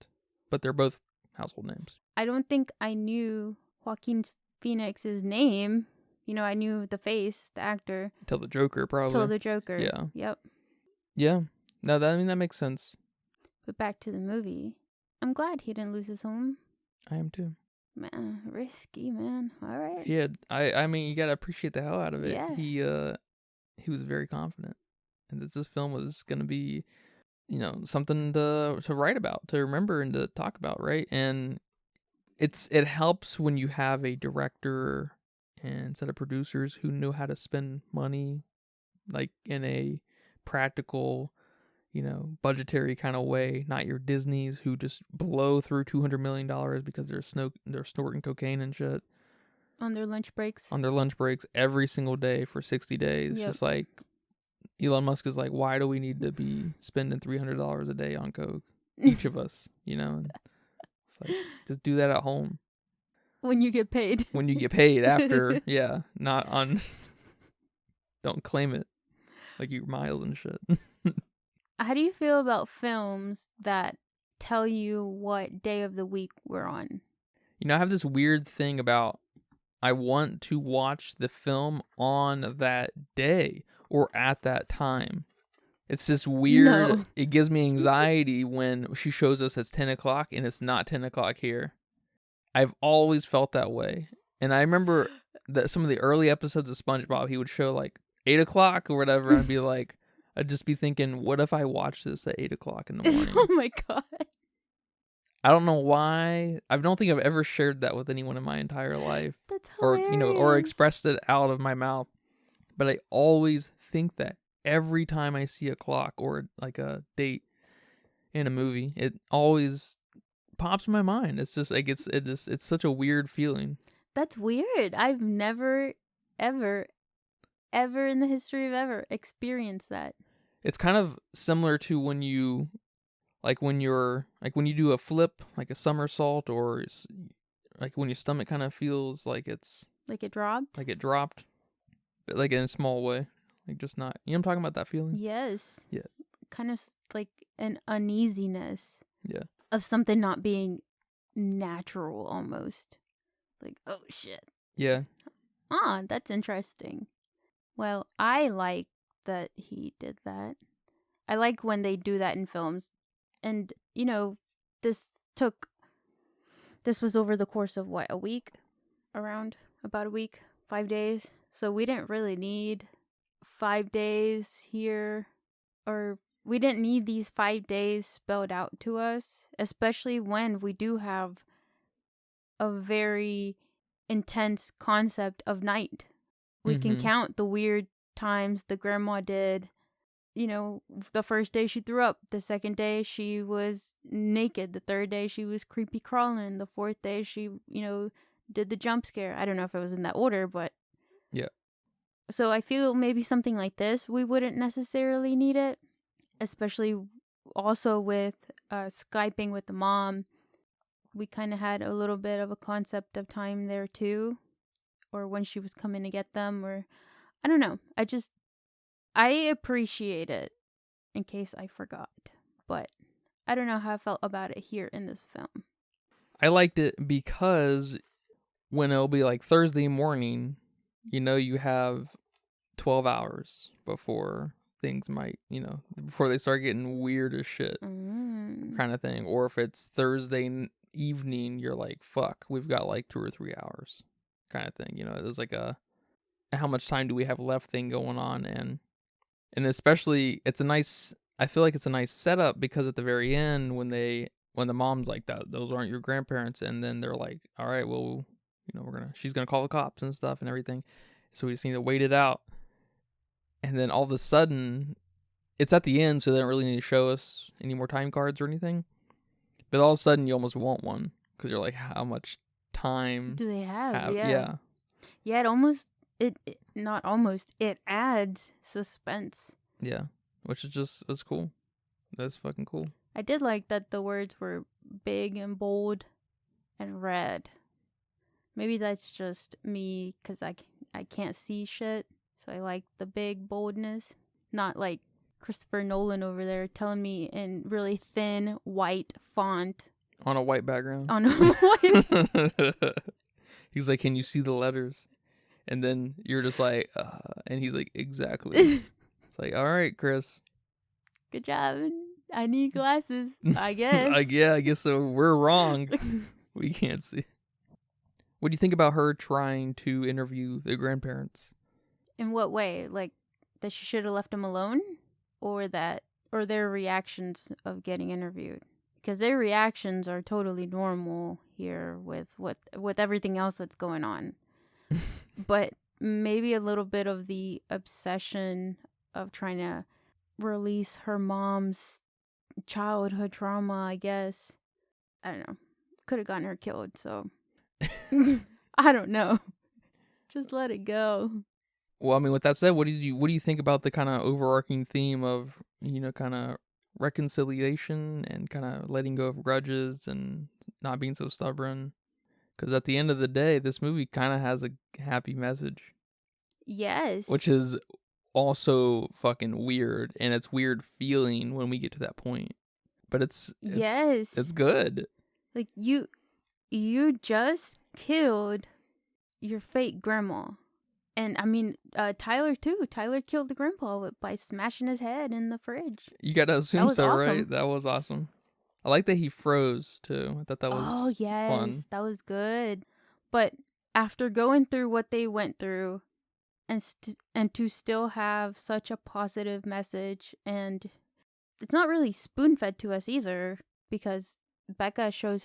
Speaker 1: But they're both household names.
Speaker 2: I don't think I knew Joaquin Phoenix's name. I knew the face, the actor.
Speaker 1: Till the Joker, probably.
Speaker 2: Till the Joker.
Speaker 1: Yeah.
Speaker 2: Yep.
Speaker 1: Yeah. No, that makes sense.
Speaker 2: But back to the movie. I'm glad he didn't lose his home.
Speaker 1: I am too.
Speaker 2: Man, risky, man. All right.
Speaker 1: He had, I mean, you gotta appreciate the hell out of it.
Speaker 2: Yeah.
Speaker 1: He was very confident, and that this film was gonna be, something to write about, to remember, and to talk about, right? And it helps when you have a director and set of producers who know how to spend money, like in a practical, budgetary kind of way, not your Disneys who just blow through $200 million because they're snorting cocaine and shit
Speaker 2: on their lunch breaks.
Speaker 1: Every single day for 60 days.
Speaker 2: Yep.
Speaker 1: Just like Elon Musk is like, why do we need to be spending $300 a day on coke, each of us? And it's like, just do that at home
Speaker 2: when you get paid.
Speaker 1: After, yeah, not on. Don't claim it like your miles and shit.
Speaker 2: How do you feel about films that tell you what day of the week we're on?
Speaker 1: I have this weird thing about, I want to watch the film on that day or at that time. It's just weird.
Speaker 2: No.
Speaker 1: It gives me anxiety when she shows us it's 10 o'clock and it's not 10 o'clock here. I've always felt that way. And I remember that some of the early episodes of SpongeBob, he would show like 8 o'clock or whatever. I'd be like, I'd just be thinking, what if I watch this at 8 o'clock in the morning?
Speaker 2: Oh my God.
Speaker 1: I don't know why. I don't think I've ever shared that with anyone in my entire life.
Speaker 2: That's hilarious.
Speaker 1: Or expressed it out of my mouth. But I always think that every time I see a clock or like a date in a movie, it always pops in my mind. It's just like it's such a weird feeling.
Speaker 2: That's weird. I've never, ever in the history of ever experienced that.
Speaker 1: It's kind of similar to when you do a flip, like a somersault, or like when your stomach kind of feels like it's
Speaker 2: like it dropped,
Speaker 1: but like in a small way, like just not. I'm talking about that feeling.
Speaker 2: Yes.
Speaker 1: Yeah.
Speaker 2: Kind of like an uneasiness.
Speaker 1: Yeah.
Speaker 2: Of something not being natural, almost. Like, oh shit.
Speaker 1: Yeah.
Speaker 2: That's interesting. Well, I like that he did that. I like when they do that in films. And, this was over the course of what, a week? About a week, 5 days. So we didn't really need 5 days here, or we didn't need these 5 days spelled out to us, especially when we do have a very intense concept of night. We can count the weird times the grandma did. The first day she threw up. The second day she was naked. The third day she was creepy crawling. The fourth day she, did the jump scare. I don't know if it was in that order, but...
Speaker 1: Yeah.
Speaker 2: So I feel maybe something like this, we wouldn't necessarily need it. Especially also with Skyping with the mom. We kind of had a little bit of a concept of time there too. Or when she was coming to get them, or I don't know. I appreciate it, in case I forgot. But I don't know how I felt about it here in this film.
Speaker 1: I liked it because when it'll be like Thursday morning, you have 12 hours before things might, before they start getting weird as shit kind of thing. Or if it's Thursday evening, you're like, fuck, we've got like 2 or 3 hours kind of thing. There's like a how much time do we have left thing going on. And especially I feel like it's a nice setup, because at the very end when the mom's like, that those aren't your grandparents, and then they're like, all right, well, she's gonna call the cops and stuff and everything. So we just need to wait it out. And then all of a sudden, it's at the end, so they don't really need to show us any more time cards or anything. But all of a sudden, you almost want one because you're like, how much time
Speaker 2: do they have?
Speaker 1: Yeah.
Speaker 2: It adds suspense.
Speaker 1: Yeah, which is that's cool. That's fucking cool.
Speaker 2: I did like that the words were big and bold and red. Maybe that's just me because I can't see shit. So I like the big boldness. Not like Christopher Nolan over there telling me in really thin white font.
Speaker 1: On a white background.
Speaker 2: On a white.
Speaker 1: He's like, can you see the letters? And then you're just like, and he's like, exactly. It's like, all right, Chris.
Speaker 2: Good job. I need glasses, I guess.
Speaker 1: Yeah, I guess so. We're wrong. We can't see. What do you think about her trying to interview the grandparents?
Speaker 2: In what way? Like that she should have left them alone? Or their reactions of getting interviewed? Because their reactions are totally normal here with everything else that's going on. But maybe a little bit of the obsession of trying to release her mom's childhood trauma, I guess. I don't know. Could have gotten her killed, so I don't know. Just let it go.
Speaker 1: Well, I mean, with that said, what do you think about the kind of overarching theme of, kind of reconciliation and kind of letting go of grudges and not being so stubborn? Because at the end of the day, this movie kind of has a happy message.
Speaker 2: Yes.
Speaker 1: Which is also fucking weird, and it's weird feeling when we get to that point. But it's good. Like
Speaker 2: you just killed your fake grandma. And I mean, Tyler too. Tyler killed the grandpa by smashing his head in the fridge.
Speaker 1: You gotta assume so,
Speaker 2: awesome.
Speaker 1: Right? That was awesome. I like that he froze too. I thought that was fun.
Speaker 2: That was good. But after going through what they went through, and to still have such a positive message, and it's not really spoon fed to us either, because Becca shows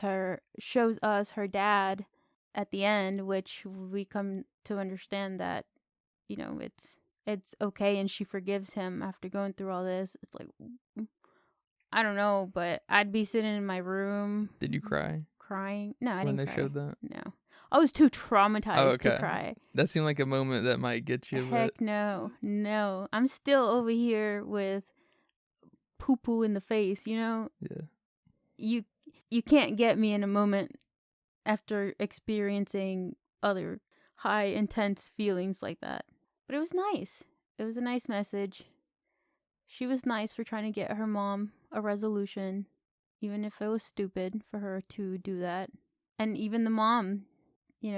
Speaker 2: us her dad at the end, which we come to understand that, it's okay, and she forgives him after going through all this. It's like, I don't know, but I'd be sitting in my room.
Speaker 1: Did you cry?
Speaker 2: Crying? No, I didn't cry.
Speaker 1: When they showed that?
Speaker 2: No. I was too traumatized to cry.
Speaker 1: That seemed like a moment that might get you.
Speaker 2: Heck no. I'm still over here with poo-poo in the face, Yeah. You can't get me in a moment after experiencing other high, intense feelings like that. But it was nice. It was a nice message. She was nice for trying to get her mom a resolution, even if it was stupid for her to do that. And even the mom,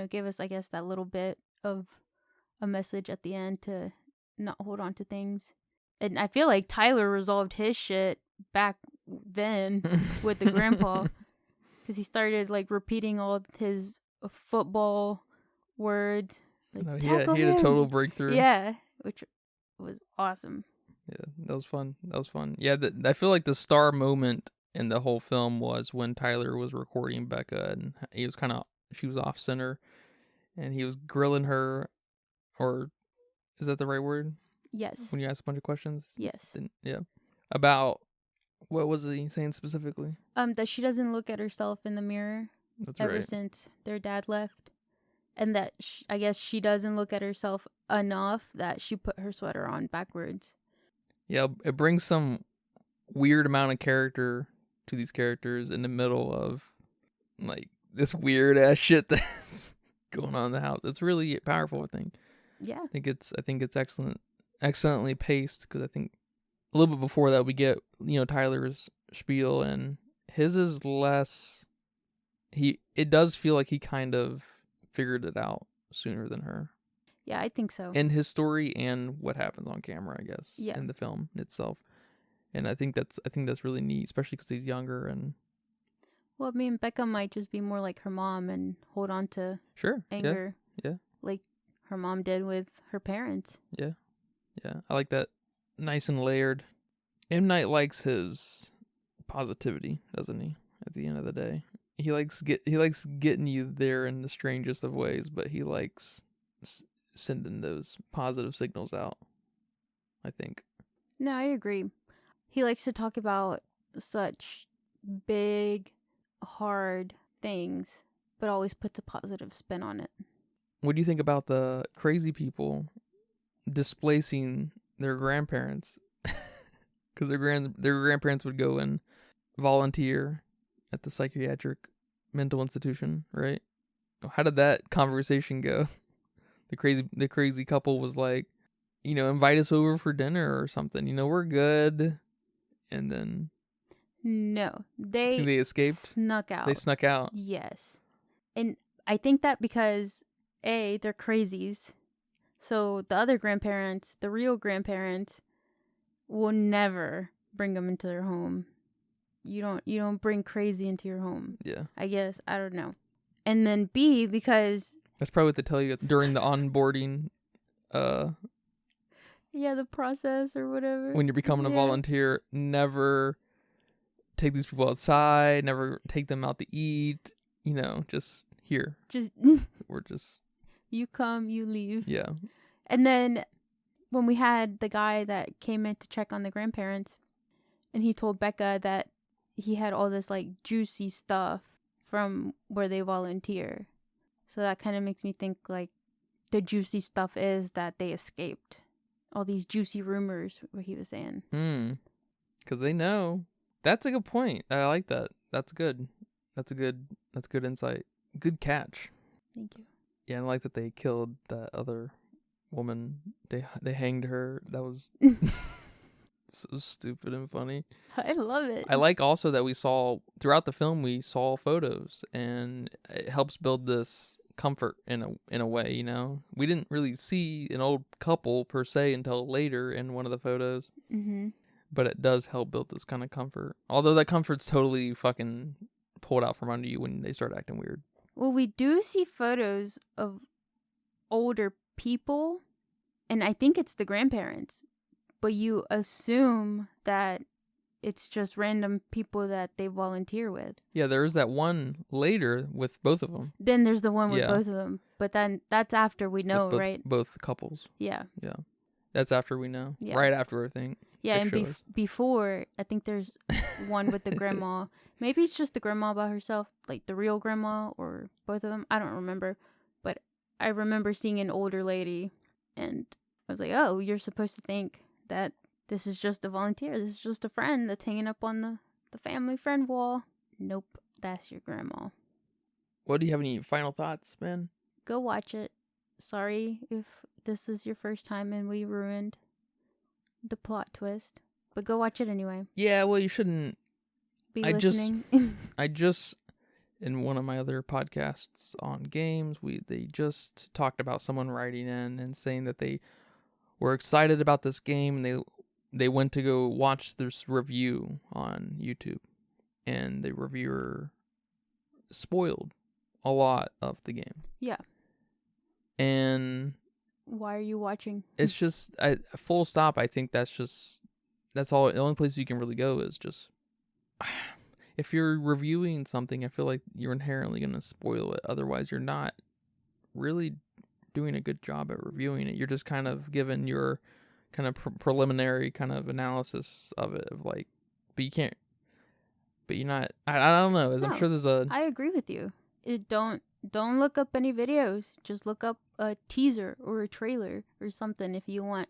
Speaker 2: gave us, I guess, that little bit of a message at the end to not hold on to things. And I feel like Tyler resolved his shit back then with the grandpa, because he started like repeating all his football words. Like,
Speaker 1: he had a total breakthrough.
Speaker 2: Yeah, which was awesome.
Speaker 1: Yeah, that was fun. Yeah, I feel like the star moment in the whole film was when Tyler was recording Becca, and she was off center, and he was grilling her, or is that the right word?
Speaker 2: Yes.
Speaker 1: When you ask a bunch of questions?
Speaker 2: Yes.
Speaker 1: Yeah. About, what was he saying specifically?
Speaker 2: That she doesn't look at herself in the mirror.
Speaker 1: That's right.
Speaker 2: Ever since their dad left. And that, I guess she doesn't look at herself enough that she put her sweater on backwards.
Speaker 1: Yeah, it brings some weird amount of character to these characters in the middle of, like, this weird ass shit that's going on in the house. It's really powerful, I think.
Speaker 2: Yeah.
Speaker 1: I think it's excellently paced, because I think a little bit before that we get, Tyler's spiel, and his is less. It does feel like he kind of figured it out sooner than her.
Speaker 2: Yeah, I think so.
Speaker 1: In his story and what happens on camera, I guess.
Speaker 2: Yeah.
Speaker 1: In the film itself, and I think that's really neat, especially because he's younger. And
Speaker 2: well, I mean, Becca might just be more like her mom and hold on to anger.
Speaker 1: Yeah.
Speaker 2: Like her mom did with her parents.
Speaker 1: Yeah. I like that. Nice and layered. M. Night likes his positivity, doesn't he? At the end of the day, he likes getting you there in the strangest of ways, but he likes sending those positive signals out, I think.
Speaker 2: No, I agree. He likes to talk about such big, hard things, but always puts a positive spin on it.
Speaker 1: What do you think about the crazy people displacing their grandparents? Because their grandparents would go and volunteer at the psychiatric mental institution, right? How did that conversation go? The crazy couple was like, invite us over for dinner or something. We're good. And then
Speaker 2: No,
Speaker 1: think they escaped.
Speaker 2: Snuck out.
Speaker 1: They snuck out.
Speaker 2: Yes, and I think that because they're crazies, so the other grandparents, the real grandparents, will never bring them into their home. You don't bring crazy into your home.
Speaker 1: Yeah.
Speaker 2: I guess, I don't know. And then B, because
Speaker 1: that's probably what they tell you during the onboarding.
Speaker 2: Yeah, the process or whatever.
Speaker 1: When you're becoming a volunteer, never take these people outside, never take them out to eat, just here. We're just...
Speaker 2: You come, you leave.
Speaker 1: Yeah.
Speaker 2: And then when we had the guy that came in to check on the grandparents, and he told Becca that he had all this, like, juicy stuff from where they volunteer. So that kind of makes me think, like, the juicy stuff is that they escaped. All these juicy rumors, what he was saying.
Speaker 1: Because they know. That's a good point. I like that. That's good. That's good insight. Good catch.
Speaker 2: Thank you.
Speaker 1: Yeah, I like that they killed that other woman. They hanged her. That was so stupid and funny.
Speaker 2: I love it.
Speaker 1: I like also that we saw throughout the film photos, and it helps build this comfort in a way. We didn't really see an old couple per se until later in one of the photos.
Speaker 2: Mm-hmm.
Speaker 1: But it does help build this kind of comfort. Although that comfort's totally fucking pulled out from under you when they start acting weird.
Speaker 2: Well, we do see photos of older people, and I think it's the grandparents. But you assume that it's just random people that they volunteer with.
Speaker 1: Yeah, there is that one later with both of them.
Speaker 2: Then there's the one with both of them. But then that's after we know, right?
Speaker 1: Both couples.
Speaker 2: Yeah.
Speaker 1: Yeah. That's after we know.
Speaker 2: Yeah.
Speaker 1: Right after, I think.
Speaker 2: Yeah, and before, I think there's one with the grandma. Maybe it's just the grandma by herself, like the real grandma, or both of them. I don't remember. But I remember seeing an older lady, and I was like, oh, you're supposed to think that this is just a volunteer. This is just a friend that's hanging up on the family friend wall. Nope, that's your grandma.
Speaker 1: Well, do you have any final thoughts, man?
Speaker 2: Go watch it. Sorry if this is your first time and we ruined the plot twist, but go watch it anyway.
Speaker 1: Yeah, well, you shouldn't
Speaker 2: be listening.
Speaker 1: I just in one of my other podcasts on games, they just talked about someone writing in and saying that they were excited about this game, and they went to go watch this review on YouTube, and the reviewer spoiled a lot of the game.
Speaker 2: Yeah.
Speaker 1: And
Speaker 2: why are you watching?
Speaker 1: It's just full stop. I think that's all. The only place you can really go is just if you're reviewing something. I feel like you're inherently going to spoil it. Otherwise, you're not really doing a good job at reviewing it. You're just kind of giving your kind of preliminary kind of analysis of it, of like, but you can't. But you're not. I don't know. No, I'm sure there's a.
Speaker 2: I agree with you. Don't look up any videos. Just look up a teaser or a trailer or something if you want,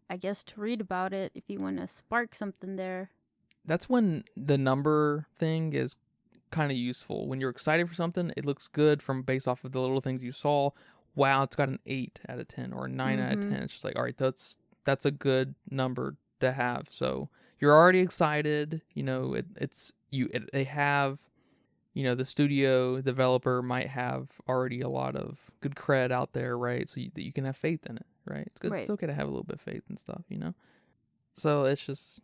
Speaker 2: I guess, to read about it, if you want to spark something there.
Speaker 1: That's when the number thing is kind of useful. When you're excited for something, it looks good based off of the little things you saw. Wow, it's got an 8 out of 10 or a 9 out of 10. It's just like, all right, that's a good number to have. So you're already excited. They have... the studio developer might have already a lot of good cred out there, right? So that you can have faith in it, right? It's good. Right. It's okay to have a little bit of faith and stuff, So it's just,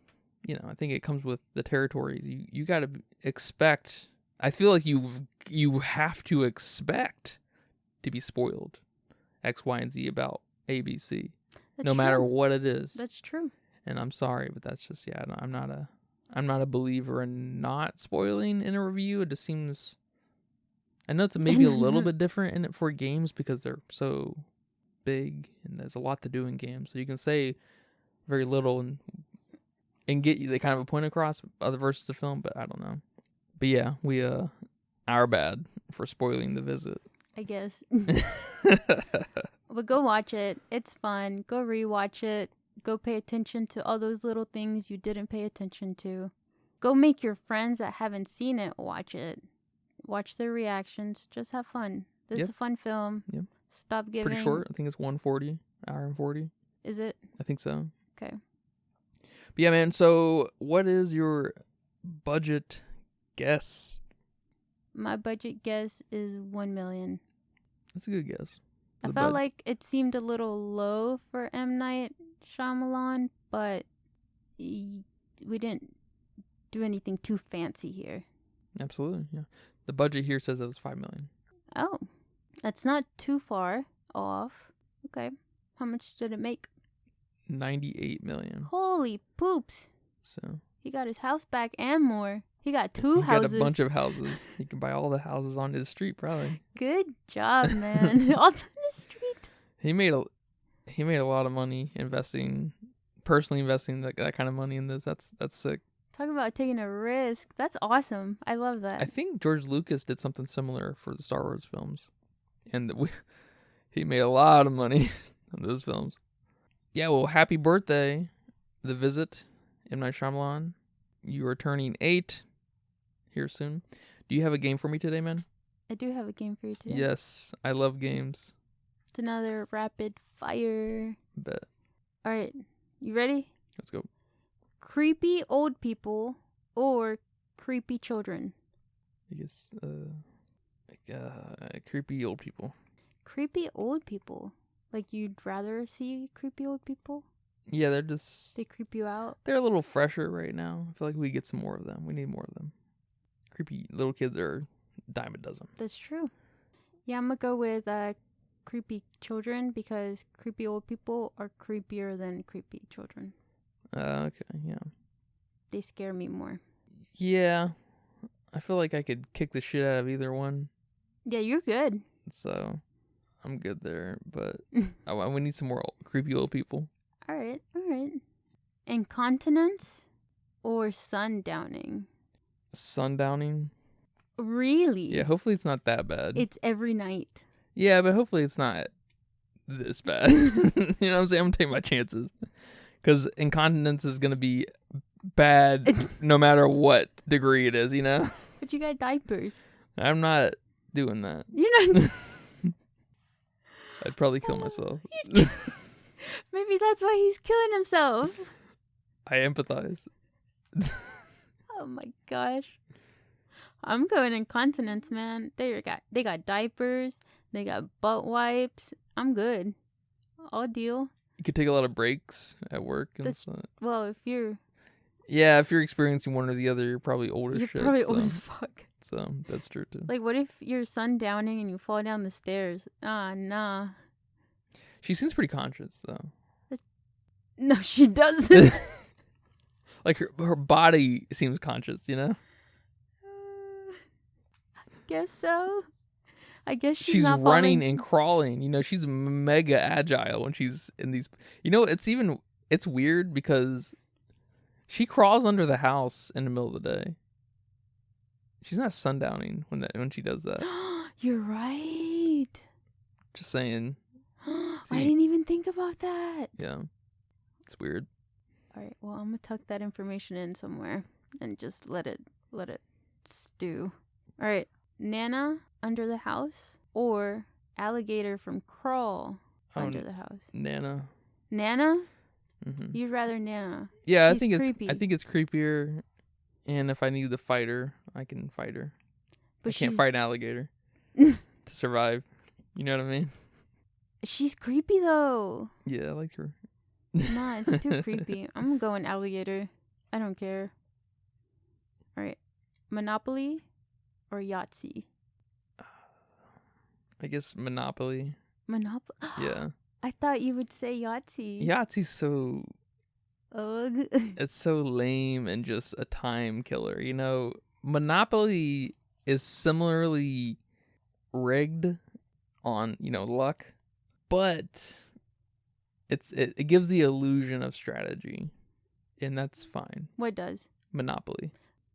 Speaker 1: I think it comes with the territories. You got to expect. I feel like you have to expect to be spoiled X, Y, and Z about ABC, no matter what it is.
Speaker 2: That's true.
Speaker 1: And I'm sorry, but that's just I'm not a believer in not spoiling in a review. It just seems I know it's maybe a little bit different in it for games because they're so big and there's a lot to do in games. So you can say very little and get you the kind of a point across other versus the film, but I don't know. But yeah, we our bad for spoiling the visit.
Speaker 2: I guess. But go watch it. It's fun. Go rewatch it. Go pay attention to all those little things you didn't pay attention to. Go make your friends that haven't seen it watch it. Watch their reactions. Just have fun. This is a fun film.
Speaker 1: Yep.
Speaker 2: Stop giving.
Speaker 1: Pretty short. I think it's 1:40, hour and 40.
Speaker 2: Is it?
Speaker 1: I think so.
Speaker 2: Okay.
Speaker 1: But yeah, man. So what is your budget guess?
Speaker 2: My budget guess is $1 million.
Speaker 1: That's a good guess.
Speaker 2: I felt like it seemed a little low for M. Night Shyamalan, but we didn't do anything too fancy here.
Speaker 1: Absolutely, yeah. The budget here says it was $5 million.
Speaker 2: Oh, that's not too far off. Okay. How much did it make?
Speaker 1: $98 million.
Speaker 2: Holy poops.
Speaker 1: So
Speaker 2: he got his house back and more. He got two houses.
Speaker 1: He got a bunch of houses. He can buy all the houses on his street, probably.
Speaker 2: Good job, man. On the street.
Speaker 1: He made a lot of money personally investing that kind of money in this. That's sick.
Speaker 2: Talk about taking a risk. That's awesome. I love that.
Speaker 1: I think George Lucas did something similar for the Star Wars films, and he made a lot of money on those films. Yeah, well, happy birthday, The Visit, M. Night Shyamalan. You are turning 8 here soon. Do you have a game for me today, man?
Speaker 2: I do have a game for you today.
Speaker 1: Yes, I love games.
Speaker 2: It's another rapid fire.
Speaker 1: Bet.
Speaker 2: All right, you ready?
Speaker 1: Let's go.
Speaker 2: Creepy old people or creepy children?
Speaker 1: I guess, creepy old people.
Speaker 2: Creepy old people? Like you'd rather see creepy old people?
Speaker 1: Yeah, they
Speaker 2: creep you out?
Speaker 1: They're a little fresher right now. I feel like we get some more of them. We need more of them. Creepy little kids are a dime a dozen.
Speaker 2: That's true. Yeah, I'm gonna go with creepy children because creepy old people are creepier than creepy children.
Speaker 1: Okay, yeah.
Speaker 2: They scare me more.
Speaker 1: Yeah. I feel like I could kick the shit out of either one.
Speaker 2: Yeah, you're good.
Speaker 1: So, I'm good there. But we need some more creepy old people.
Speaker 2: All right. Incontinence or sundowning?
Speaker 1: Sundowning?
Speaker 2: Really?
Speaker 1: Yeah, hopefully it's not that bad.
Speaker 2: It's every night.
Speaker 1: Yeah, but hopefully it's not this bad. You know what I'm saying? I'm taking my chances. Because incontinence is going to be bad no matter what degree it is, you know?
Speaker 2: But you got diapers.
Speaker 1: I'm not doing that.
Speaker 2: You're not.
Speaker 1: I'd probably kill myself.
Speaker 2: Maybe that's why he's killing himself.
Speaker 1: I empathize.
Speaker 2: Oh my gosh. I'm going incontinence, man. They got diapers. They got butt wipes. I'm good. I'll deal.
Speaker 1: You could take a lot of breaks at work and stuff.
Speaker 2: Well, if you're
Speaker 1: experiencing one or the other, you're probably old as shit.
Speaker 2: You're probably old as fuck.
Speaker 1: So that's true too.
Speaker 2: Like, what if you're sundowning and you fall down the stairs? Nah.
Speaker 1: She seems pretty conscious though.
Speaker 2: No, she doesn't.
Speaker 1: Like her body seems conscious, you know?
Speaker 2: I guess so. I guess
Speaker 1: she's
Speaker 2: not
Speaker 1: running
Speaker 2: falling.
Speaker 1: and crawling. You know, she's mega agile when she's in these. You know, it's weird because she crawls under the house in the middle of the day. She's not sundowning when she does that.
Speaker 2: You're right.
Speaker 1: Just saying.
Speaker 2: I didn't even think about that.
Speaker 1: Yeah, it's weird.
Speaker 2: All right, well, I'm gonna tuck that information in somewhere and just let it stew. All right, Nana under the house or alligator from Crawl under the house?
Speaker 1: Nana.
Speaker 2: Nana?
Speaker 1: Mm-hmm.
Speaker 2: You'd rather Nana?
Speaker 1: Yeah,
Speaker 2: She's creepy.
Speaker 1: I think it's creepier. And if I need to fight her, I can fight her. But I can't fight an alligator to survive. You know what I mean?
Speaker 2: She's creepy though.
Speaker 1: Yeah, I like her.
Speaker 2: Nah, it's too creepy. I'm going alligator. I don't care. All right, Monopoly or Yahtzee?
Speaker 1: I guess Monopoly.
Speaker 2: Monopoly?
Speaker 1: Yeah.
Speaker 2: I thought you would say Yahtzee.
Speaker 1: Yahtzee's so...
Speaker 2: Ugh.
Speaker 1: It's so lame and just a time killer, you know? Monopoly is similarly rigged on, luck, but it gives the illusion of strategy, and that's fine.
Speaker 2: What does?
Speaker 1: Monopoly.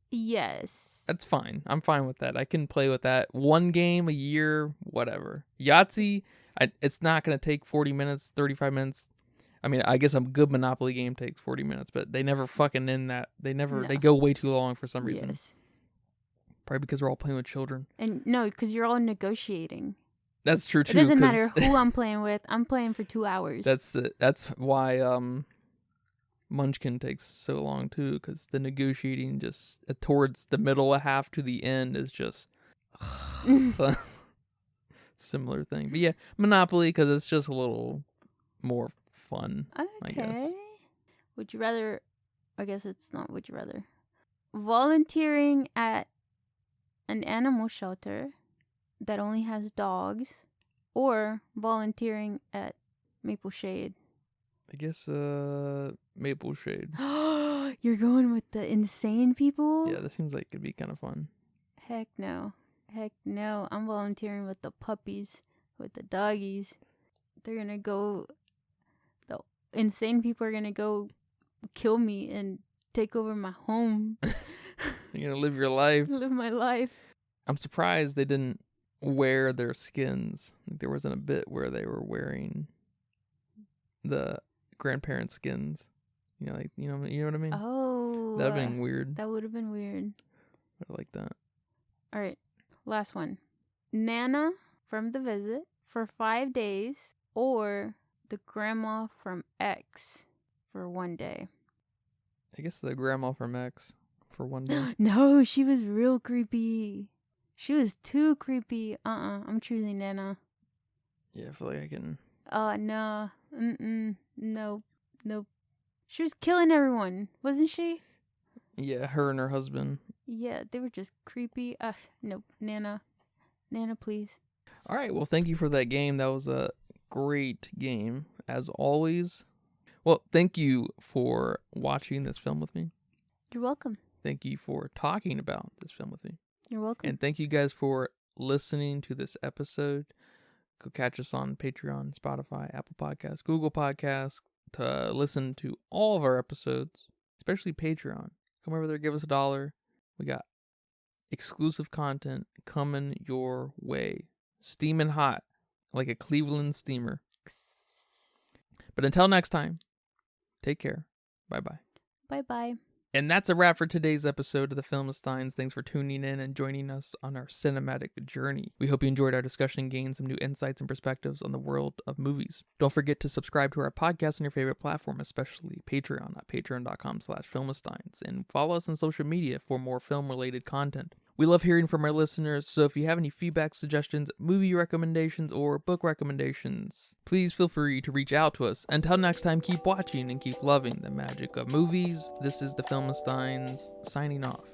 Speaker 2: Yes.
Speaker 1: That's fine. I'm fine with that. I can play with that. One game a year, whatever. Yahtzee, it's not going to take 40 minutes, 35 minutes. I mean, I guess a good Monopoly game takes 40 minutes, but they never fucking end that. They go way too long for some reason.
Speaker 2: Yes.
Speaker 1: Probably because we're all playing with children.
Speaker 2: And no, because you're all negotiating.
Speaker 1: That's true too.
Speaker 2: It doesn't matter who I'm playing with. I'm playing for 2 hours.
Speaker 1: That's why Munchkin takes so long too, because the negotiating just towards the middle half to the end is just similar thing. But yeah, Monopoly, because it's just a little more fun.
Speaker 2: Okay.
Speaker 1: I guess.
Speaker 2: Would you rather? I guess it's not. Would you rather volunteering at an animal shelter that only has dogs, or volunteering at Maple Shade?
Speaker 1: I guess Maple Shade.
Speaker 2: You're going with the insane people?
Speaker 1: Yeah, that seems like it'd be kind of fun.
Speaker 2: Heck no. Heck no. I'm volunteering with the puppies, with the doggies. They're gonna go. The insane people are gonna go kill me and take over my home.
Speaker 1: You're gonna live your life.
Speaker 2: Live my life.
Speaker 1: I'm surprised they didn't wear their skins. Like, there wasn't a bit where they were wearing the grandparent skins. You know what I mean?
Speaker 2: Oh.
Speaker 1: That'd have been weird.
Speaker 2: That would have been weird.
Speaker 1: I like that.
Speaker 2: All right. Last one. Nana from The Visit for 5 days, or the grandma from X for 1 day.
Speaker 1: I guess the grandma from X for 1 day.
Speaker 2: No, she was real creepy. She was too creepy. I'm choosing Nana.
Speaker 1: Yeah, I feel like I can.
Speaker 2: No. Nope. She was killing everyone, wasn't she?
Speaker 1: Yeah, her and her husband.
Speaker 2: Yeah, they were just creepy. Nope. Nana, please.
Speaker 1: All right, well, thank you for that game. That was a great game, as always. Well, thank you for watching this film with me.
Speaker 2: You're welcome.
Speaker 1: Thank you for talking about this film with me.
Speaker 2: You're welcome.
Speaker 1: And thank you guys for listening to this episode. Go catch us on Patreon, Spotify, Apple Podcasts, Google Podcasts to listen to all of our episodes, especially Patreon. Come over there, give us $1. We got exclusive content coming your way. Steaming hot like a Cleveland steamer. But until next time, take care. Bye-bye.
Speaker 2: Bye-bye.
Speaker 1: And that's a wrap for today's episode of the Filmsteins. Thanks for tuning in and joining us on our cinematic journey. We hope you enjoyed our discussion and gained some new insights and perspectives on the world of movies. Don't forget to subscribe to our podcast on your favorite platform, especially Patreon at patreon.com/Filmsteins, and follow us on social media for more film-related content. We love hearing from our listeners, so if you have any feedback, suggestions, movie recommendations, or book recommendations, please feel free to reach out to us. Until next time, keep watching and keep loving the magic of movies. This is the Filmsteins signing off.